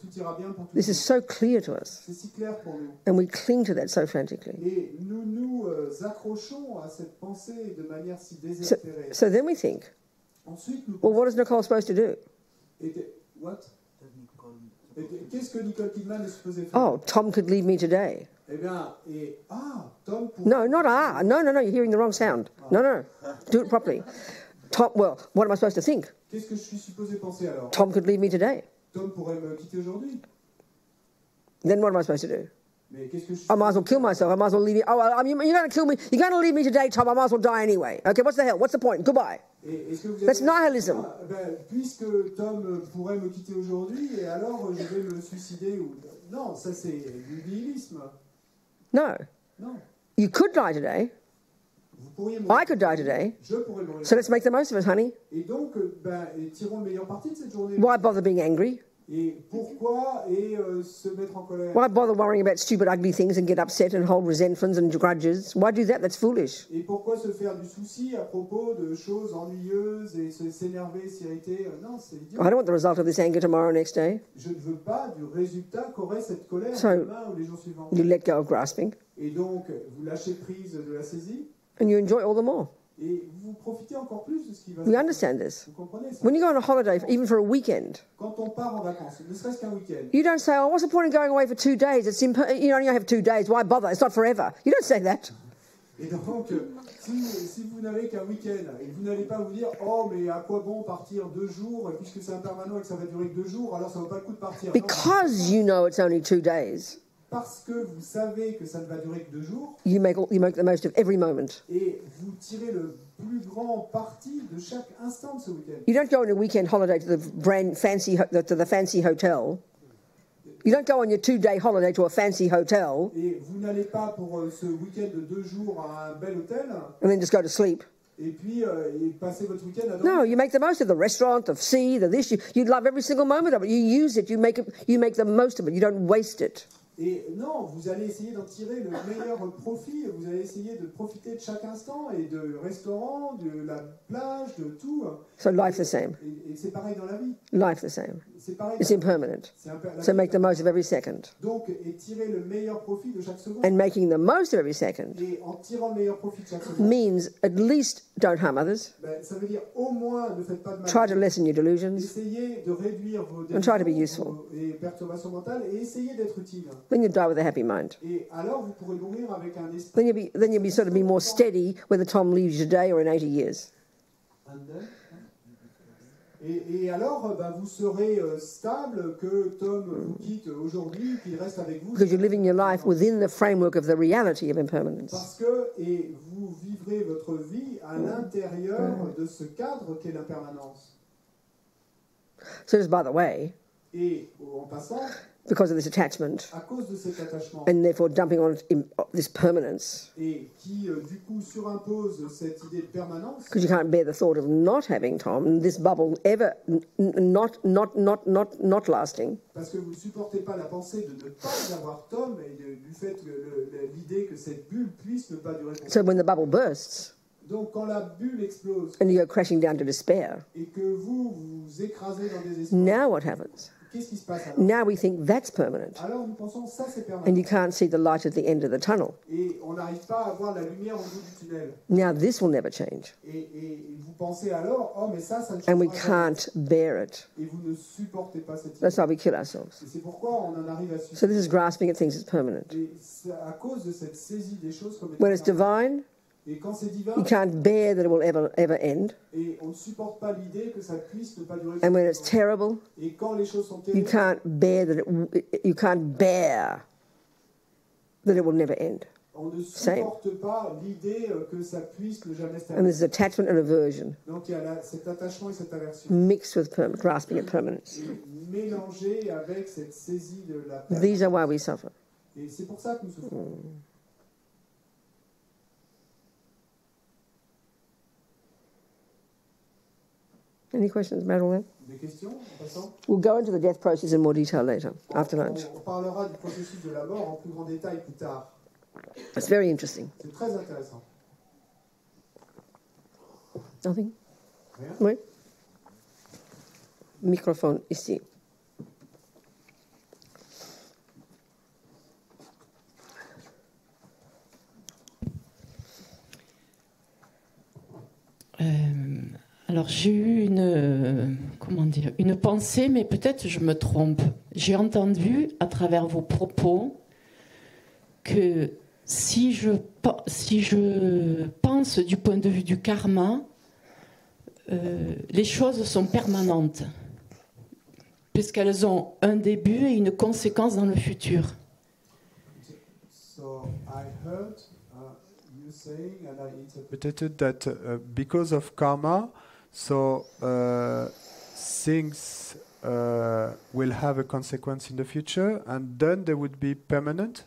tout ira bien pour tout. This is so clear to us, C'est si clair pour nous. and we cling to that so frantically. Et nous nous accrochons à cette pensée de manière si désespérée. So then we think, Ensuite, nous well, what is Nicole supposed to do? What? Qu'est-ce que Nicole Kidman est supposée faire? Oh, Tom could leave me today. Eh bien, Tom pour... No, not ah. No, you're hearing the wrong sound. No. Do it properly. Tom, well, what am I supposed to think? Qu'est-ce que je suis supposé penser alors? Tom could leave me today. Tom pourrait me quitter aujourd'hui. Then what am I supposed to do? Mais qu'est-ce que je suis I might as well kill myself. I might as well leave you. Oh, you're going to kill me. You're going to leave me today, Tom. I might as well die anyway. Okay, what's the hell? What's the point? Goodbye. Est-ce que vous That's avez... nihilism. Puisque Tom pourrait me quitter aujourd'hui, et alors je vais me suicider ou... Non, ça c'est du nihilisme. No. Non. You could die today. Vous pourriez mourir. I could die today. Je pourrais mourir. So let's make the most of it, honey. Et donc, tirons le meilleur parti de cette journée. Why bother being angry? Et pourquoi se mettre en colère? Why bother worrying about stupid, ugly things and get upset and hold resentments and grudges? Why do that? That's foolish. Et pourquoi se faire du souci à propos de choses ennuyeuses et s'énerver, s'irriter? Non, c'est idiot. I don't want the result of this anger tomorrow, next day. Je ne veux pas du résultat qu'aurait cette colère So, demain ou les jours suivants. You let go of grasping Et donc, vous lâchez prise de la saisie and you enjoy all the more. et vous profitez encore plus de ce qui va se We passer. understand this. Vous comprenez ça? When you go on a holiday, even for a weekend, Quand on part en vacances, ne serait-ce qu'un week-end, you don't say, oh, what's the point of going away for 2 days? You only have 2 days. Why bother? It's not forever. You don't say that. et donc, si vous n'avez qu'un week-end, et vous n'allez pas vous dire « Oh, mais à quoi bon partir 2 jours, puisque c'est impermanent et que ça va durer que 2 jours, alors ça ne vaut pas le coup de partir. » Because you know it's only 2 days, Parce que vous savez que ça ne va durer que 2 jours, you make the most of every moment. et vous tirez le plus grand parti de chaque instant de ce week-end. You don't go on a weekend holiday to the fancy hotel. You don't go on your 2-day holiday to a fancy hotel Et vous n'allez pas pour ce week-end de 2 jours à un bel hôtel, and then just go to sleep. et puis et passer votre week-end à dormir. No, you make the most of the restaurant, the sea, the this. You love every single moment of it. You use it. You make the most of it. You don't waste it. Et non, vous allez essayer d'en tirer le meilleur profit, vous allez essayer de profiter de chaque instant, et de restaurant, de la plage, de tout. So life the same. Et c'est pareil dans la vie. Life the same. C'est pareil. It's impermanent. So make the most of every second. Donc, et tirer le meilleur profit de chaque seconde. And making the most of every second Et en tirant le meilleur profit de chaque seconde, means at least don't harm others. ça veut dire au moins ne faites pas de mal. Try to lessen your delusions. Essayez de réduire vos And try to be délusions useful. et perturbations mentales, et essayez d'être utile. Then you'll die with a happy mind. Et alors vous pourrez mourir avec un esprit. Then you'll be sort of be more steady whether Tom leaves you today or in 80 years. Et alors, vous serez stable que Tom vous quitte aujourd'hui, qu'il reste avec vous. Because you're living your life within the framework of the reality of impermanence. Parce que vous vivrez votre vie à l'intérieur de ce cadre qu'est l'impermanence. So just by the way, Et en passant, because of this attachment, à cause de cet attachement, and therefore dumping on this permanence, et qui du coup surimpose cette idée de permanence, because you can't bear the thought of not having Tom, and this bubble ever not lasting. parce que vous ne supportez pas la pensée de ne pas avoir Tom et du fait que l'idée que cette bulle puisse ne pas durer. So when the bubble bursts, Donc quand la bulle explose and you go crashing down to despair, et que vous vous écrasez dans des espoirs, now what happens? qu'est-ce qui se passe alors? Now we think that's permanent, Alors nous pensons ça c'est permanent. and you can't see the light at the end of the tunnel. Et on n'arrive pas à voir la lumière au bout du tunnel. Now this will never change, Et vous pensez alors, oh mais ça ne and we changera jamais. can't bear it. Et vous ne supportez pas cette idée. That's why we kill ourselves. Et c'est pourquoi on en arrive à So suicider. this is grasping at things as permanent. Et c'est à cause de cette saisie des choses comme When it's étant permanentes. divine, Et quand c'est divin, you can't bear that it will ever end. et on ne supporte pas l'idée que ça puisse ne pas durer. And when it's terrible, Et quand les choses sont you terribles, can't bear that it will never end. on ne supporte pas l'idée que ça puisse ne jamais se And terminer. there's attachment and aversion Donc il y a cet attachement et cette aversion. mixed with grasping at permanence. Et mélangé avec cette saisie de la perte. These are why we suffer. Et c'est pour ça que nous souffrons. Any questions about all that? Des questions en passant? We'll go into the death process in more detail later, after lunch. On parlera du processus de la mort en plus grand détail plus tard. It's very interesting. C'est très intéressant. Nothing? Rien? Oui? Microphone ici. Alors j'ai eu une pensée, mais peut-être je me trompe. J'ai entendu à travers vos propos que si je pense du point de vue du karma, les choses sont permanentes, puisqu'elles ont un début et une conséquence dans le futur. So I heard you saying, and I interpreted that because of karma, so things will have a consequence in the future, and then they would be permanent.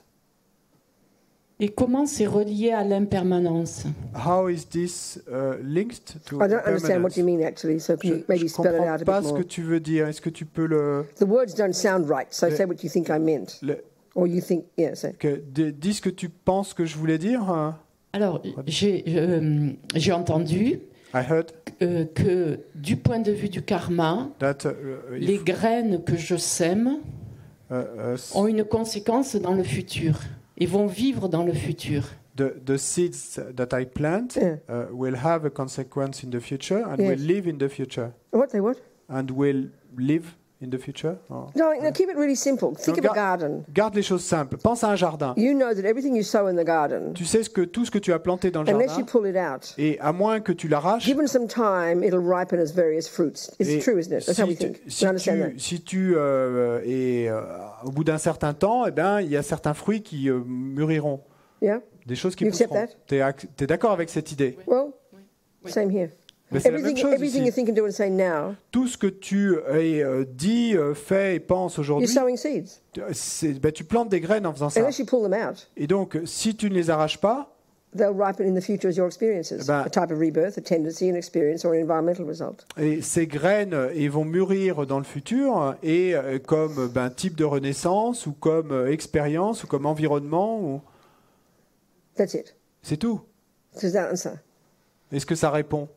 Et comment c'est relié à l'impermanence? How is this linked to I don't understand what you mean actually, so can you maybe Je spell it out comprends a pas bit ce more? que tu veux dire. Est-ce que tu peux le... The words don't sound right, so say what you think I meant. Or you think, yeah, say. Dis ce que tu penses que je voulais dire. Alors, j'ai entendu I heard que du point de vue du karma, that les graines que je sème ont une conséquence dans le futur et vont vivre dans le futur. the seeds that I plant will have a consequence in the future and will live in the future. What, they what? And will live in the future. Oh. No, keep it really simple. Think of a garden. Garde les choses simples. Pense à un jardin. You know that everything you sow in the garden, Tu sais tout ce que tu as planté dans le unless jardin, you pull it out, et à moins que tu l'arraches, given some time, it'll ripen as various fruits. It's true, isn't it? That's how we think. You understand that? si tu au bout d'un certain temps, eh ben, il y a certains fruits qui mûriront. Yeah? Des choses qui You accept pousseront. Tu es d'accord avec cette idée? Well, same here. Mais c'est la même chose Everything you ici. think and do and say now, Tout ce que tu dis, fais et penses you're aujourd'hui, sowing seeds. tu plantes des graines en faisant ça. Unless you pull them out, Et donc, si tu ne les arraches pas, they'll ripen in the future as your experiences. A type of rebirth, a tendency, an experience, or an environmental result. et ces graines vont mûrir dans le futur, et comme type de renaissance, ou comme expérience, ou comme environnement, That's it. c'est tout. Does that answer? Est-ce que ça répond?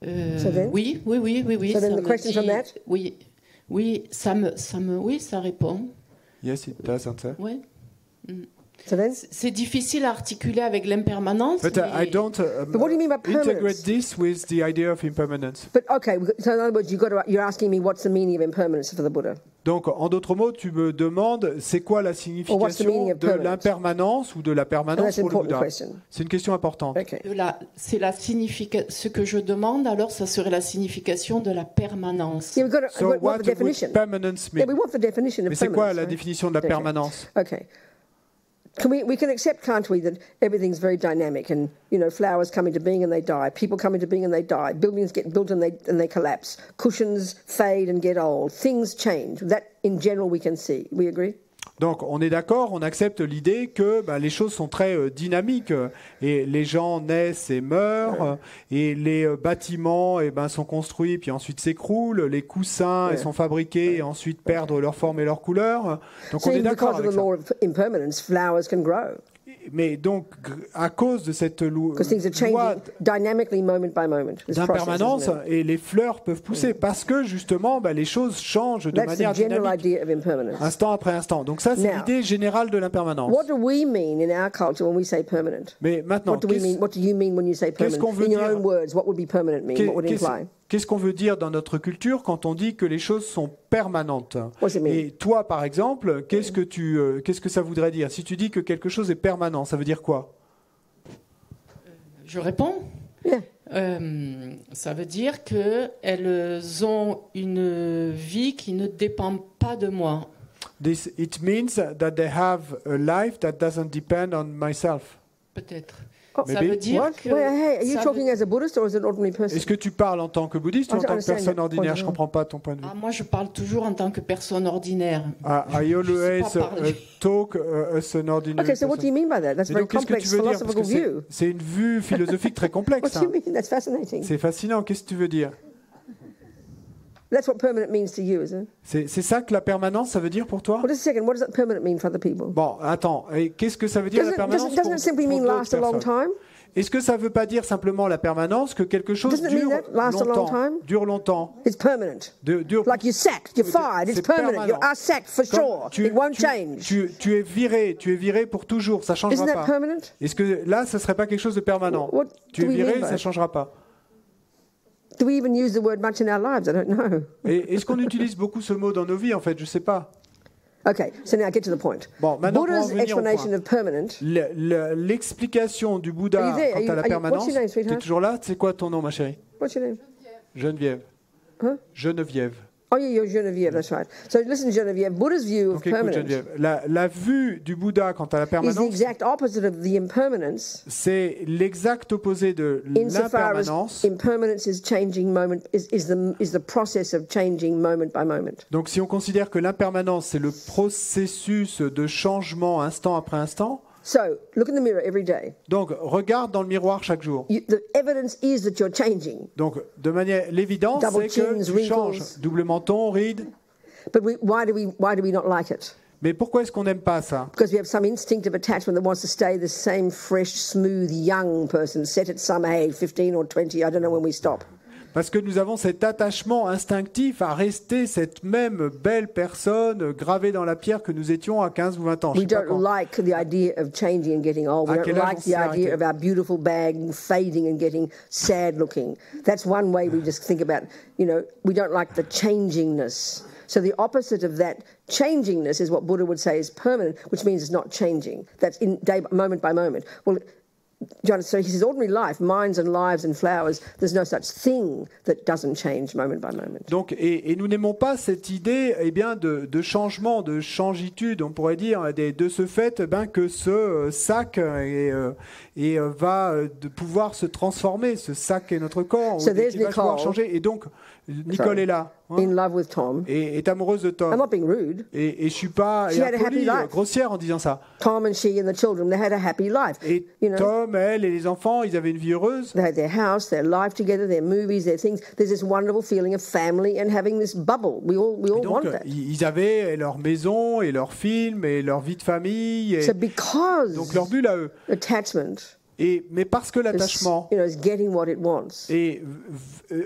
So then? Oui. So then ça the me question from dit- that? Oui, ça répond. Yes, it does answer. Oui. So then? C'est difficile à articuler avec l'impermanence. But mais- I don't But what do you mean by permanence? integrate this with the idea of impermanence. But okay, so in other words, you're asking me what's the meaning of impermanence for the Buddha. Donc, en d'autres mots, tu me demandes, c'est quoi la signification de l'impermanence ou de la permanence pour le Bouddha? C'est une question importante. Okay. C'est ce que je demande, alors ça serait la signification de la permanence. Yeah, So what would permanence mean? Yeah, we want the definition of Mais c'est quoi permanence, la right? définition de la permanence? Okay. We can accept, can't we, that everything's very dynamic, and flowers come into being and they die, people come into being and they die, buildings get built and they collapse, cushions fade and get old, things change. That, in general, we can see. We agree? Donc, on est d'accord, on accepte l'idée que les choses sont très dynamiques et les gens naissent et meurent et les bâtiments sont construits puis ensuite s'écroulent, les coussins sont fabriqués et ensuite perdent leur forme et leur couleur. Donc, on est d'accord avec ça. Mais donc, à cause de cette loi d'impermanence, et les fleurs peuvent pousser parce que justement, les choses changent de manière dynamique, instant après instant. Donc ça, c'est l'idée générale de l'impermanence. Mais maintenant, qu'est-ce qu'on veut dire? Qu'est-ce qu'on veut dire dans notre culture quand on dit que les choses sont permanentes? Et toi, par exemple, qu'est-ce que ça voudrait dire? Si tu dis que quelque chose est permanent, ça veut dire quoi? Je réponds. Yeah. Ça veut dire qu'elles ont une vie qui ne dépend pas de moi. It means that they have a life that doesn't depend on myself. Peut-être. Ça veut dire que... Are you talking as a Buddhist or as an ordinary person? Est-ce que tu parles en tant que bouddhiste ou en tant que personne ordinaire? Je ne comprends pas ton point de vue. Moi, je parle toujours en tant que personne ordinaire. I always talk as an ordinary Okay, so what do you mean by that? That's a very complex philosophical view. C'est une vue philosophique très complexe. What do you mean? That's fascinating. C'est fascinant. Qu'est-ce que tu veux dire? That's what permanent means to you, isn't it? C'est ça que la permanence, ça veut dire pour toi? Well, just a second. What does that permanent mean for other people? Bon, attends. Et qu'est-ce que ça veut dire la permanence doesn't it simply mean last a long time? Est-ce que ça ne veut pas dire simplement la permanence, que quelque chose dure longtemps? It's permanent. Like you're sacked, you're fired, it's permanent. You are sacked for sure. It won't change. Tu es viré pour toujours, ça ne changera pas. Isn't that permanent? Est-ce que là, ça ne serait pas quelque chose de permanent? Tu es viré, ça ne changera pas. Do we even use the word much in our lives? I don't know. Et est-ce qu'on utilise beaucoup ce mot dans nos vies, en fait? Je ne sais pas. Okay, so now get to the point. Bon, Buddha's explanation of permanent. L'explication du Bouddha quant à la permanence. Tu es toujours là? C'est quoi ton nom, ma chérie? What's your name? Geneviève. Huh? Geneviève. Oh yeah, you're Geneviève, that's right. So listen, Geneviève, Buddha's view of permanence. La vue du Bouddha quant à la permanence. Is the exact opposite of the impermanence. C'est l'exact opposé de l'impermanence. Impermanence is changing moment is the process of changing moment by moment. Donc si on considère que l'impermanence c'est le processus de changement instant après instant. So, look in the mirror every day. Donc, regarde dans le miroir chaque jour. The evidence is that you're changing. Donc, de manière, l'évidence c'est que tu changes. Double menton, rides. But why do we not like it? Mais pourquoi est-ce qu'on n'aime pas ça? Because we have some instinctive attachment that wants to stay the same fresh, smooth, young person, set at some age, 15 or 20, I don't know when we stop. Parce que nous avons cet attachement instinctif à rester cette même belle personne gravée dans la pierre que nous étions à 15 ou 20 ans. We don't like the idea of changing and getting old. We don't like the idea of our beautiful bag fading and getting sad looking. That's one way we just think about, we don't like the changingness. So the opposite of that changingness is what Buddha would say is permanent, which means it's not changing. That's in moment by moment. Well, John, so he says, ordinary life, minds and lives and flowers, there's no such thing that doesn't change moment by moment. Donc, et nous n'aimons pas cette idée de changement, de changitude, on pourrait dire, de ce fait que ce sac va de pouvoir se transformer, ce sac est notre corps, so il va pouvoir changer. Et donc, Nicole est là. In love with Tom. Et est amoureuse de Tom. I'm not being rude. Et je suis pas grossière en disant ça. Tom and she and the children, they had a happy life. Et Tom, elle et les enfants, ils avaient une vie heureuse. They had their house, their life together, their movies, their things. There's this wonderful feeling of family and having this bubble. We all want that. Ils avaient leur maison et leurs films et leur vie de famille. Et so because donc leur bulle à eux. Attachment. Mais parce que l'attachement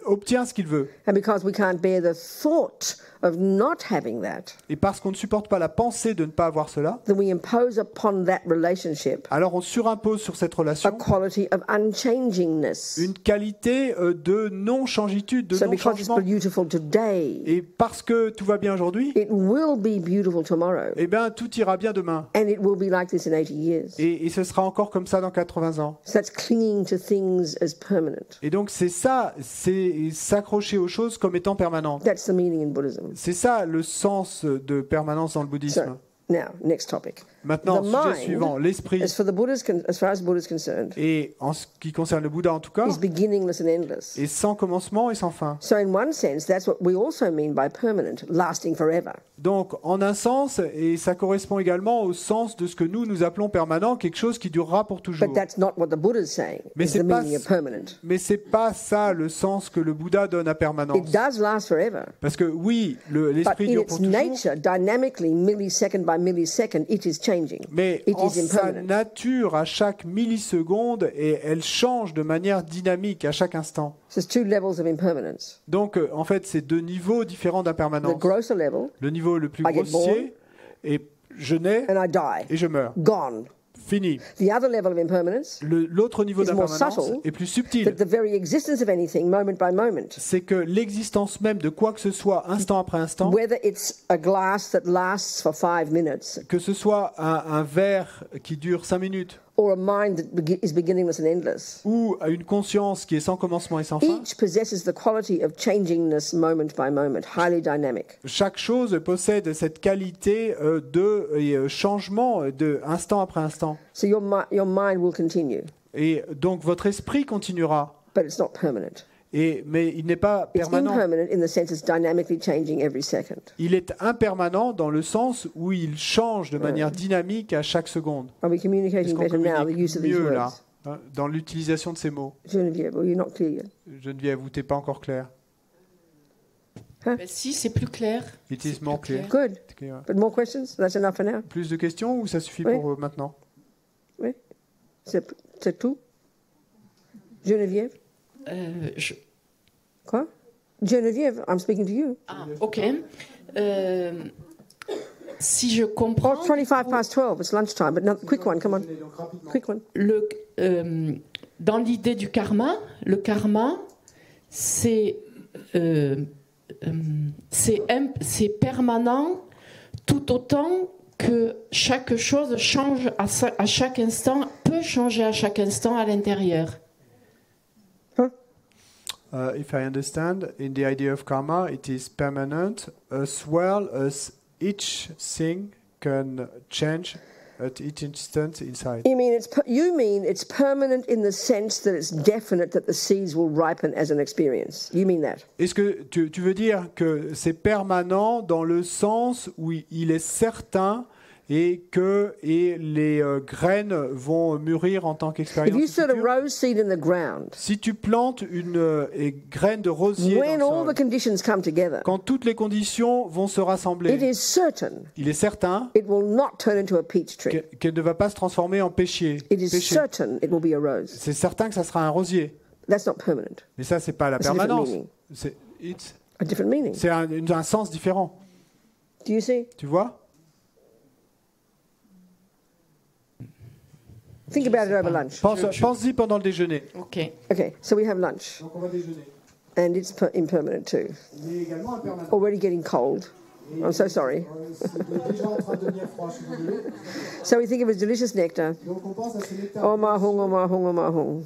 obtient ce qu'il veut. And because we can't bear the thought of not having that, Et parce qu'on ne supporte pas la pensée de ne pas avoir cela, then we impose upon that relationship alors on surimpose sur cette a relation quality of unchangingness. une qualité de non-changitude, de So because it's non-changement. beautiful today, Et parce que tout va bien aujourd'hui, it will be beautiful tomorrow. eh bien tout ira bien demain. And it will be like this in 80 years. Et ce sera encore comme ça dans 80 ans. So that's clinging to things as permanent. Et donc c'est ça, c'est s'accrocher aux choses comme étant permanentes. That's the meaning in Buddhism. C'est ça le sens de permanence dans le bouddhisme. So, now, next topic. Maintenant, The sujet mind, suivant, l'esprit. as far as Buddha is concerned, Et en ce qui concerne le Bouddha en tout cas, is beginningless and endless. est sans commencement et sans fin. So in one sense, that's what we also mean by permanent, lasting forever. Donc en un sens, et ça correspond également au sens de ce que nous appelons permanent, quelque chose qui durera pour toujours. But that's not what the Buddha is saying, Mais is c'est the pas- meaning of permanent. Mais c'est pas ça le sens que le Bouddha donne à permanence. It does last forever. Parce que oui, But l'esprit in dure its pour toujours, nature, dynamically, millisecond by millisecond, it is changing. mais It en is sa impermanent. nature, à chaque milliseconde, et elle change de manière dynamique à chaque instant. So there's two levels of impermanence. Donc en fait, c'est deux niveaux différents The d'impermanence. grosser level, Le niveau le plus I get grossier, et je nais and I die. et je meurs. Gone. Fini. The other level of impermanence, L'autre niveau Is more d'impermanence subtle, est plus that subtil. the very existence of anything, moment by moment, C'est que l'existence même de quoi que ce soit, instant après instant, whether it's a glass that lasts for 5 minutes que ce soit un verre qui dure 5 minutes, or a mind that is beginningless and endless, ou une conscience qui est sans commencement et sans fin, each possesses the quality of changingness moment by moment, highly dynamic. chaque chose possède cette qualité de changement de instant après instant. So your mind will continue, Et donc votre esprit continuera, but it's not permanent. mais il n'est pas It's permanent. impermanent in the sense it's dynamically changing every second. Il est impermanent dans le sens où il change de manière dynamique à chaque seconde. Are we Est-ce communicating qu'on better now, the communique use of these mieux là, words? hein, dans l'utilisation de ces mots? Geneviève, well, you're not clear yet. Geneviève, vous n'êtes pas encore clair. Ben, si, c'est plus clair. It is C'est more plus clear. Good. Clear. But more questions? That's enough for now? Plus de questions ou ça suffit Oui. pour maintenant? Oui? C'est tout? Geneviève? Je- Quoi? Geneviève, I'm speaking to you. Ah, ok. Si je comprends, Oh, 25 past 12. It's lunchtime. But no, quick one, come on. Donc rapidement. Quick one. dans l'idée du karma, le karma, c'est permanent tout autant que chaque chose change à chaque instant, peut changer à chaque instant à l'intérieur. If I understand, in the idea of karma, it is permanent as well as each thing can change at each instant inside. You mean it's permanent in the sense that it's definite that the seeds will ripen as an experience. You mean that? Est-ce que tu veux dire que c'est permanent dans le sens où il est certain et les graines vont mûrir en tant If qu'expérience you set a future? rose seed in the ground, Si tu plantes une graine de rosier when dans all le the sol, conditions come together, quand toutes les conditions vont se it rassembler, is certain il est certain it will not turn into a peach tree. qu'elle ne va pas se transformer en péché. It is certain it will be a rose. C'est certain que ça sera un rosier. That's not permanent. Mais ça, c'est pas la It's a different permanence. meaning. C'est A different meaning. un sens différent. Do you see? Tu vois? Think about it over lunch. Pense-y pendant le déjeuner. Ok. Okay, so we have lunch, Donc on va déjeuner. and it's impermanent too. Il est également impermanent. Already getting cold. Et I'm so sorry. c'est déjà en train de devenir froid, je suis désolé. So we think of it as delicious nectar. Donc on pense à ce nectar. Oh mahung, oh mahung, oh mahung.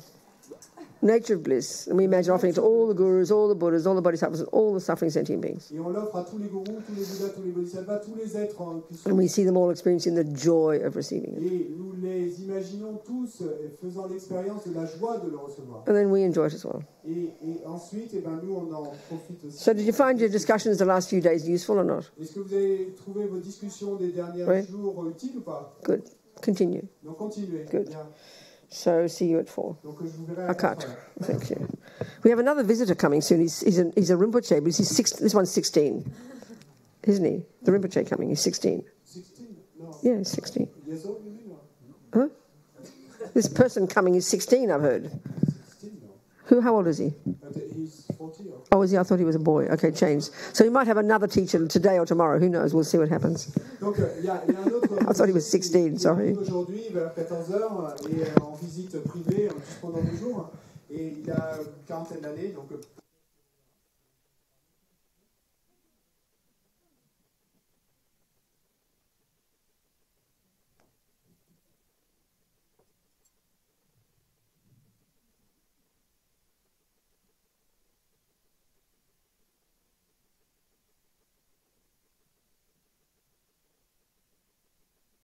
Nature of bliss. And we imagine offering it to all the gurus, all the Buddhas, all the bodhisattvas, and all the suffering sentient beings. Et on l'offre à tous les gourous, tous les Bouddhas, tous les bodhisattvas, tous les êtres qui sont. And we see them all experiencing the joy of receiving it. Et nous les imaginons tous faisant l'expérience de la joie de le recevoir. And then we enjoy it as well. Et ensuite, eh ben, nous, on en profite aussi. So did you find your discussions the last few days useful or not? Est-ce que vous avez trouvé vos discussions des derniers Oui. jours utiles ou pas? Good. Continue. Donc continuez. Good. Bien. So see you at 4. Donc je vous verrai à I can't. 4 heures. Thank you. We have another visitor coming soon. He's a Rinpoche, but this one's 16, isn't he? The Rinpoche coming. He's 16. 16? No. Yeah, he's 16. Yes, oh, you mean, Huh? This person coming is 16, I've heard. 16, no. Who? How old is he? But he's 14. Oh, is he? I thought he was a boy. Okay, changed. So you might have another teacher today or tomorrow. Who knows? We'll see what happens. Donc, il y a un autre. I thought he was 16, sorry. Aujourd'hui, vers 14h, et en visite privée, juste pendant 2 jours. Et il a une quarantaine d'années, donc